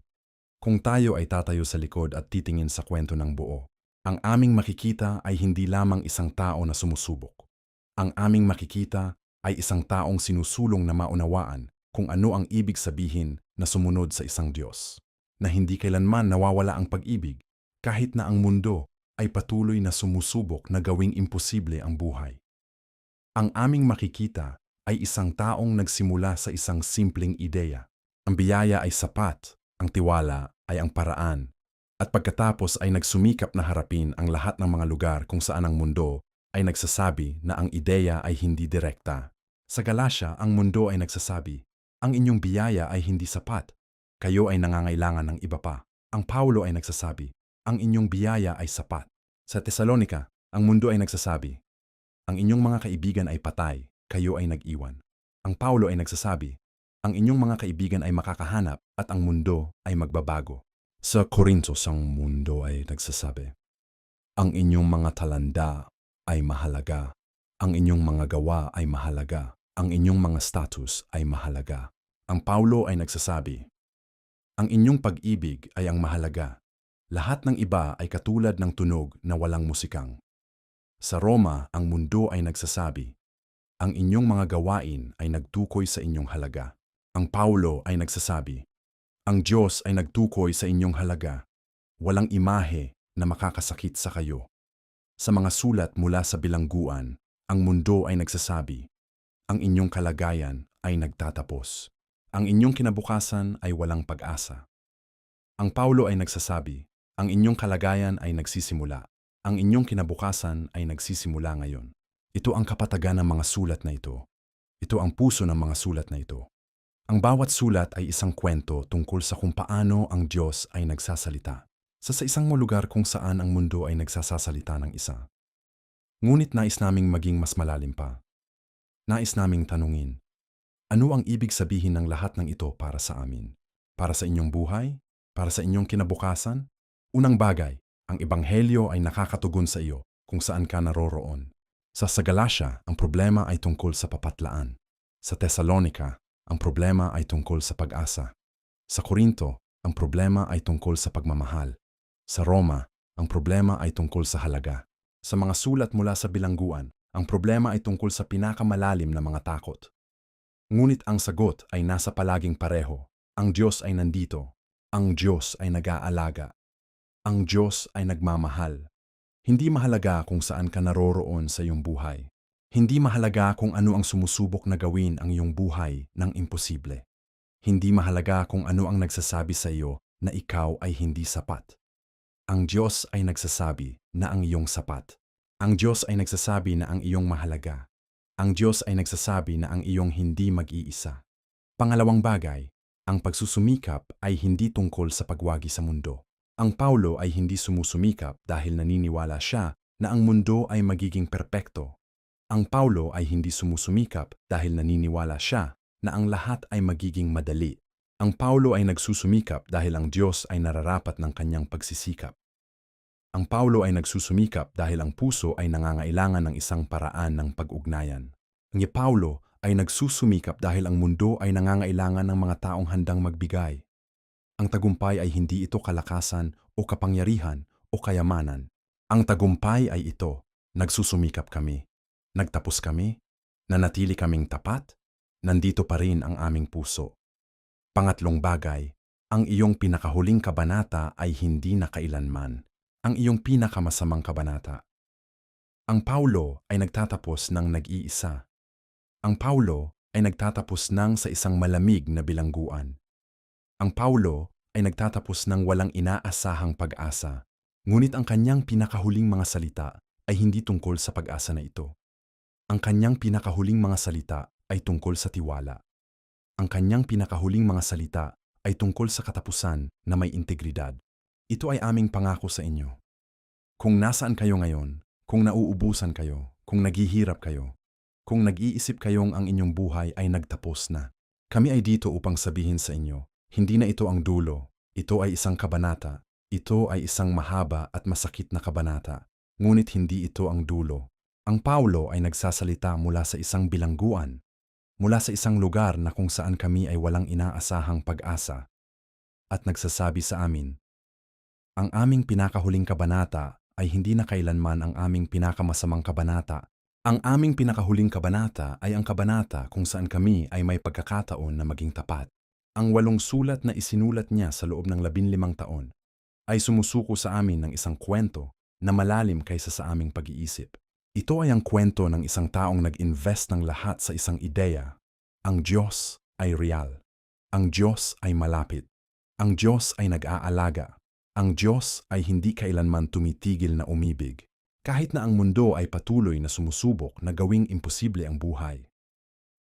Kung tayo ay tatayo sa likod at titingin sa kwento ng buo, ang aming makikita ay hindi lamang isang tao na sumusubok. Ang aming makikita ay isang taong sinusulong na maunawaan kung ano ang ibig sabihin na sumunod sa isang Diyos, na hindi kailanman nawawala ang pag-ibig kahit na ang mundo ay patuloy na sumusubok na gawing imposible ang buhay. Ang aming makikita ay isang taong nagsimula sa isang simpleng ideya. Ang biyaya ay sapat, ang tiwala ay ang paraan, at pagkatapos ay nagsumikap na harapin ang lahat ng mga lugar kung saan ang mundo ay nagsasabi na ang ideya ay hindi direkta. Sa Galacia, ang mundo ay nagsasabi, ang inyong biyaya ay hindi sapat, kayo ay nangangailangan ng iba pa. Ang Paulo ay nagsasabi, ang inyong biyaya ay sapat. Sa Tesalonika, ang mundo ay nagsasabi, ang inyong mga kaibigan ay patay, kayo ay nag-iwan. Ang Paulo ay nagsasabi, ang inyong mga kaibigan ay makakahanap at ang mundo ay magbabago. Sa Korintos, ang mundo ay nagsasabi, ang inyong mga talanda ay mahalaga, ang inyong mga gawa ay mahalaga, ang inyong mga status ay mahalaga. Ang Paulo ay nagsasabi, ang inyong pag-ibig ay ang mahalaga. Lahat ng iba ay katulad ng tunog na walang musikang. Sa Roma, ang mundo ay nagsasabi, ang inyong mga gawain ay nagtukoy sa inyong halaga. Ang Paulo ay nagsasabi, ang Diyos ay nagtukoy sa inyong halaga. Walang imahe na makakasakit sa kayo. Sa mga sulat mula sa bilangguan, ang mundo ay nagsasabi, ang inyong kalagayan ay nagtatapos. Ang inyong kinabukasan ay walang pag-asa. Ang Paulo ay nagsasabi, ang inyong kalagayan ay nagsisimula. Ang inyong kinabukasan ay nagsisimula ngayon. Ito ang kapatagan ng mga sulat na ito. Ito ang puso ng mga sulat na ito. Ang bawat sulat ay isang kwento tungkol sa kung paano ang Diyos ay nagsasalita. Sa isang lugar kung saan ang mundo ay nagsasasalita ng isa. Ngunit nais naming maging mas malalim pa. Nais naming tanungin, ano ang ibig sabihin ng lahat ng ito para sa amin? Para sa inyong buhay? Para sa inyong kinabukasan? Unang bagay, ang Ebanghelyo ay nakakatugon sa iyo kung saan ka naroroon. Sa Galacia, ang problema ay tungkol sa papatlaan. Sa Tesalonika, ang problema ay tungkol sa pag-asa. Sa Korinto, ang problema ay tungkol sa pagmamahal. Sa Roma, ang problema ay tungkol sa halaga. Sa mga sulat mula sa bilangguan, ang problema ay tungkol sa pinakamalalim na mga takot. Ngunit ang sagot ay nasa palaging pareho. Ang Diyos ay nandito. Ang Diyos ay nag-aalaga. Ang Diyos ay nagmamahal. Hindi mahalaga kung saan ka naroroon sa iyong buhay. Hindi mahalaga kung ano ang sumusubok na gawin ang iyong buhay ng imposible. Hindi mahalaga kung ano ang nagsasabi sa iyo na ikaw ay hindi sapat. Ang Diyos ay nagsasabi na ang iyong sapat. Ang Diyos ay nagsasabi na ang iyong mahalaga. Ang Diyos ay nagsasabi na ang iyong hindi mag-iisa. Pangalawang bagay, ang pagsusumikap ay hindi tungkol sa pagwagi sa mundo. Ang Paulo ay hindi sumusumikap dahil naniniwala siya na ang mundo ay magiging perpekto. Ang Paulo ay hindi sumusumikap dahil naniniwala siya na ang lahat ay magiging madali. Ang Paulo ay nagsusumikap dahil ang Diyos ay nararapat ng kanyang pagsisikap. Ang Paulo ay nagsusumikap dahil ang puso ay nangangailangan ng isang paraan ng pag-ugnayan. Ang Paulo ay nagsusumikap dahil ang mundo ay nangangailangan ng mga taong handang magbigay. Ang tagumpay ay hindi ito kalakasan o kapangyarihan o kayamanan. Ang tagumpay ay ito, nagsusumikap kami. Nagtapos kami, nanatili kaming tapat, nandito pa rin ang aming puso. Pangatlong bagay, ang iyong pinakahuling kabanata ay hindi na kailanman. Ang iyong pinakamasamang kabanata. Ang Paulo ay nagtatapos ng nag-iisa. Ang Paulo ay nagtatapos ng sa isang malamig na bilangguan. Ang Paulo ay nagtatapos ng walang inaasahang pag-asa, ngunit ang kanyang pinakahuling mga salita ay hindi tungkol sa pag-asa na ito. Ang kanyang pinakahuling mga salita ay tungkol sa tiwala. Ang kanyang pinakahuling mga salita ay tungkol sa katapusan na may integridad. Ito ay aming pangako sa inyo. Kung nasaan kayo ngayon, kung nauubusan kayo, kung naghihirap kayo, kung nag-iisip kayong ang inyong buhay ay nagtapos na, kami ay dito upang sabihin sa inyo, hindi na ito ang dulo, ito ay isang kabanata, ito ay isang mahaba at masakit na kabanata, ngunit hindi ito ang dulo. Ang Paulo ay nagsasalita mula sa isang bilangguan, mula sa isang lugar na kung saan kami ay walang inaasahang pag-asa, at nagsasabi sa amin, ang aming pinakahuling kabanata ay hindi na kailanman ang aming pinakamasamang kabanata. Ang aming pinakahuling kabanata ay ang kabanata kung saan kami ay may pagkakataon na maging tapat. Ang 8 sulat na isinulat niya sa loob ng 15 taon ay sumusuko sa amin ng isang kwento na malalim kaysa sa aming pag-iisip. Ito ay ang kwento ng isang taong nag-invest ng lahat sa isang ideya. Ang Diyos ay real. Ang Diyos ay malapit. Ang Diyos ay nag-aalaga. Ang Diyos ay hindi kailanman tumitigil na umibig. Kahit na ang mundo ay patuloy na sumusubok na gawing imposible ang buhay.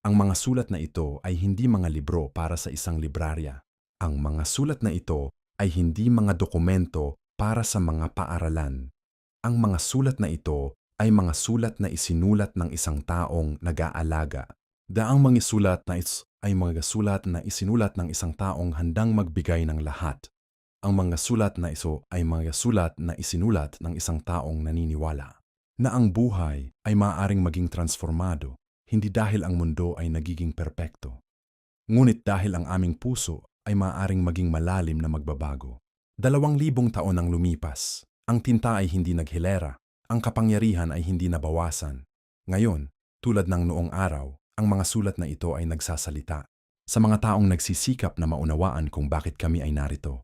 Ang mga sulat na ito ay hindi mga libro para sa isang librarya. Ang mga sulat na ito ay hindi mga dokumento para sa mga paaralan. Ang mga sulat na ito ay mga sulat na isinulat ng isang taong nag-aalaga. Daang mga sulat na ay mga sulat na isinulat ng isang taong handang magbigay ng lahat. Ang mga sulat na ito ay mga sulat na isinulat ng isang taong naniniwala na ang buhay ay maaaring maging transformado, hindi dahil ang mundo ay nagiging perpekto, ngunit dahil ang aming puso ay maaaring maging malalim na magbabago. 2,000 taon ang lumipas, ang tinta ay hindi naghilera, ang kapangyarihan ay hindi nabawasan. Ngayon, tulad ng noong araw, ang mga sulat na ito ay nagsasalita sa mga taong nagsisikap na maunawaan kung bakit kami ay narito.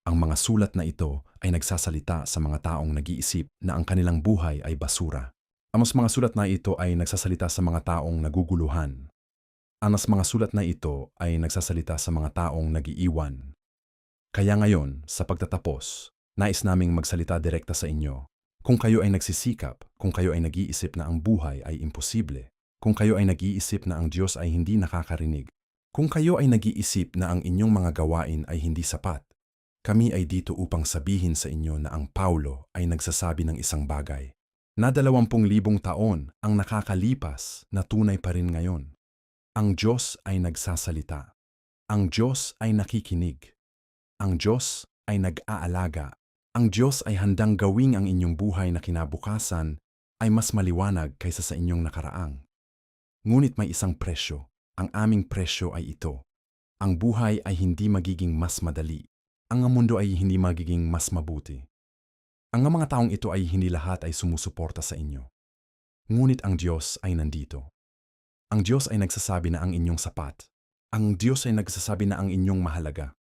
Ang mga sulat na ito ay nagsasalita sa mga taong nag-iisip na ang kanilang buhay ay basura. Ang mga sulat na ito ay nagsasalita sa mga taong naguguluhan. Ang mga sulat na ito ay nagsasalita sa mga taong nag-iiwan. Kaya ngayon, sa pagtatapos, nais naming magsalita direkta sa inyo. Kung kayo ay nagsisikap, kung kayo ay nag-iisip na ang buhay ay imposible, kung kayo ay nag-iisip na ang Diyos ay hindi nakakarinig, kung kayo ay nag-iisip na ang inyong mga gawain ay hindi sapat, kami ay dito upang sabihin sa inyo na ang Paulo ay nagsasabi ng isang bagay na 20,000 taon ang nakakalipas na tunay pa rin ngayon. Ang Diyos ay nagsasalita. Ang Diyos ay nakikinig. Ang Diyos ay nag-aalaga. Ang Diyos ay handang gawing ang inyong buhay na kinabukasan ay mas maliwanag kaysa sa inyong nakaraang. Ngunit may isang presyo. Ang aming presyo ay ito. Ang buhay ay hindi magiging mas madali. Ang mundo ay hindi magiging mas mabuti. Ang mga taong ito ay hindi lahat ay sumusuporta sa inyo. Ngunit ang Diyos ay nandito. Ang Diyos ay nagsasabi na ang inyong sapat. Ang Diyos ay nagsasabi na ang inyong mahalaga.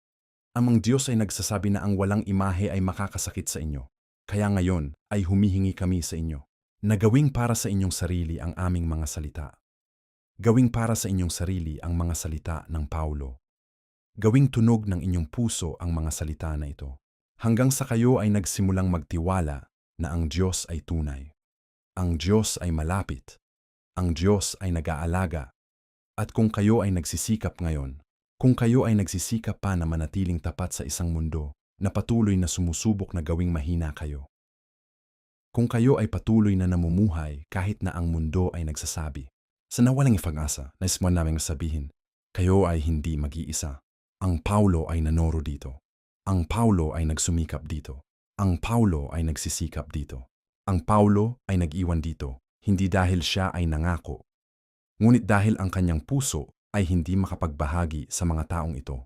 Ang Diyos ay nagsasabi na ang walang imahe ay makakasakit sa inyo. Kaya ngayon ay humihingi kami sa inyo na gawing para sa inyong sarili ang aming mga salita. Gawing para sa inyong sarili ang mga salita ng Paulo. Gawing tunog ng inyong puso ang mga salita na ito. Hanggang sa kayo ay nagsimulang magtiwala na ang Diyos ay tunay. Ang Diyos ay malapit. Ang Diyos ay nag-aalaga. At kung kayo ay nagsisikap ngayon, kung kayo ay nagsisikap pa na manatiling tapat sa isang mundo na patuloy na sumusubok na gawing mahina kayo, kung kayo ay patuloy na namumuhay kahit na ang mundo ay nagsasabi, sa nawalang pag-asa, nais mo naming sabihin, kayo ay hindi mag-iisa. Ang Paulo ay nanoro dito. Ang Paulo ay nagsumikap dito. Ang Paulo ay nagsisikap dito. Ang Paulo ay nag-iwan dito, hindi dahil siya ay nangako, ngunit dahil ang kanyang puso ay hindi makapagbahagi sa mga taong ito.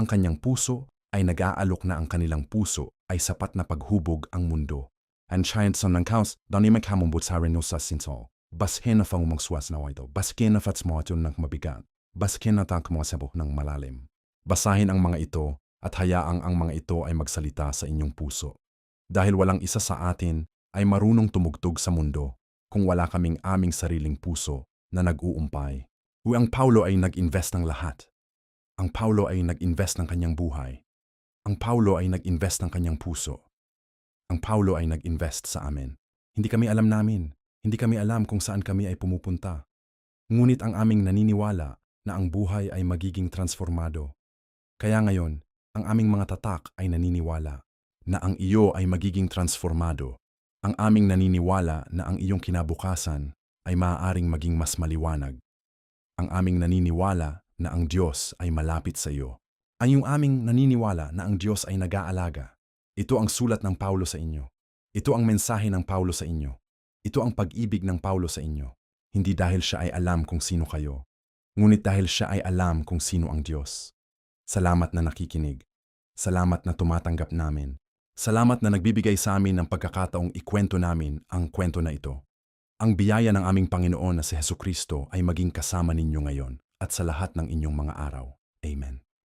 Ang kanyang puso ay nag-aalok na ang kanilang puso ay sapat na paghubog ang mundo. And siya sa ng kaos, dani may kamumbut sa rin sa sinso. Baskin na fang umagswas na ito. Baskin na fats mo ito ng mabigat. Baskin na tang kumasabok ng malalim. Basahin ang mga ito at hayaang ang mga ito ay magsalita sa inyong puso. Dahil walang isa sa atin ay marunong tumugtog sa mundo kung wala kaming aming sariling puso na nag-uumpay. Ang Paulo ay nag-invest ng lahat. Ang Paulo ay nag-invest ng kanyang buhay. Ang Paulo ay nag-invest ng kanyang puso. Ang Paulo ay nag-invest sa amin. Hindi kami alam namin. Hindi kami alam kung saan kami ay pumupunta. Ngunit ang aming naniniwala na ang buhay ay magiging transformado. Kaya ngayon, ang aming mga tatak ay naniniwala na ang iyo ay magiging transformado. Ang aming naniniwala na ang iyong kinabukasan ay maaaring maging mas maliwanag. Ang aming naniniwala na ang Diyos ay malapit sa iyo. Ang iyong aming naniniwala na ang Diyos ay nag-aalaga. Ito ang sulat ng Paulo sa inyo. Ito ang mensahe ng Paulo sa inyo. Ito ang pag-ibig ng Paulo sa inyo. Hindi dahil siya ay alam kung sino kayo, ngunit dahil siya ay alam kung sino ang Diyos. Salamat na nakikinig. Salamat na tumatanggap namin. Salamat na nagbibigay sa amin ng pagkakataong ikwento namin ang kwento na ito. Ang biyaya ng aming Panginoon na si Hesukristo ay maging kasama ninyo ngayon at sa lahat ng inyong mga araw. Amen.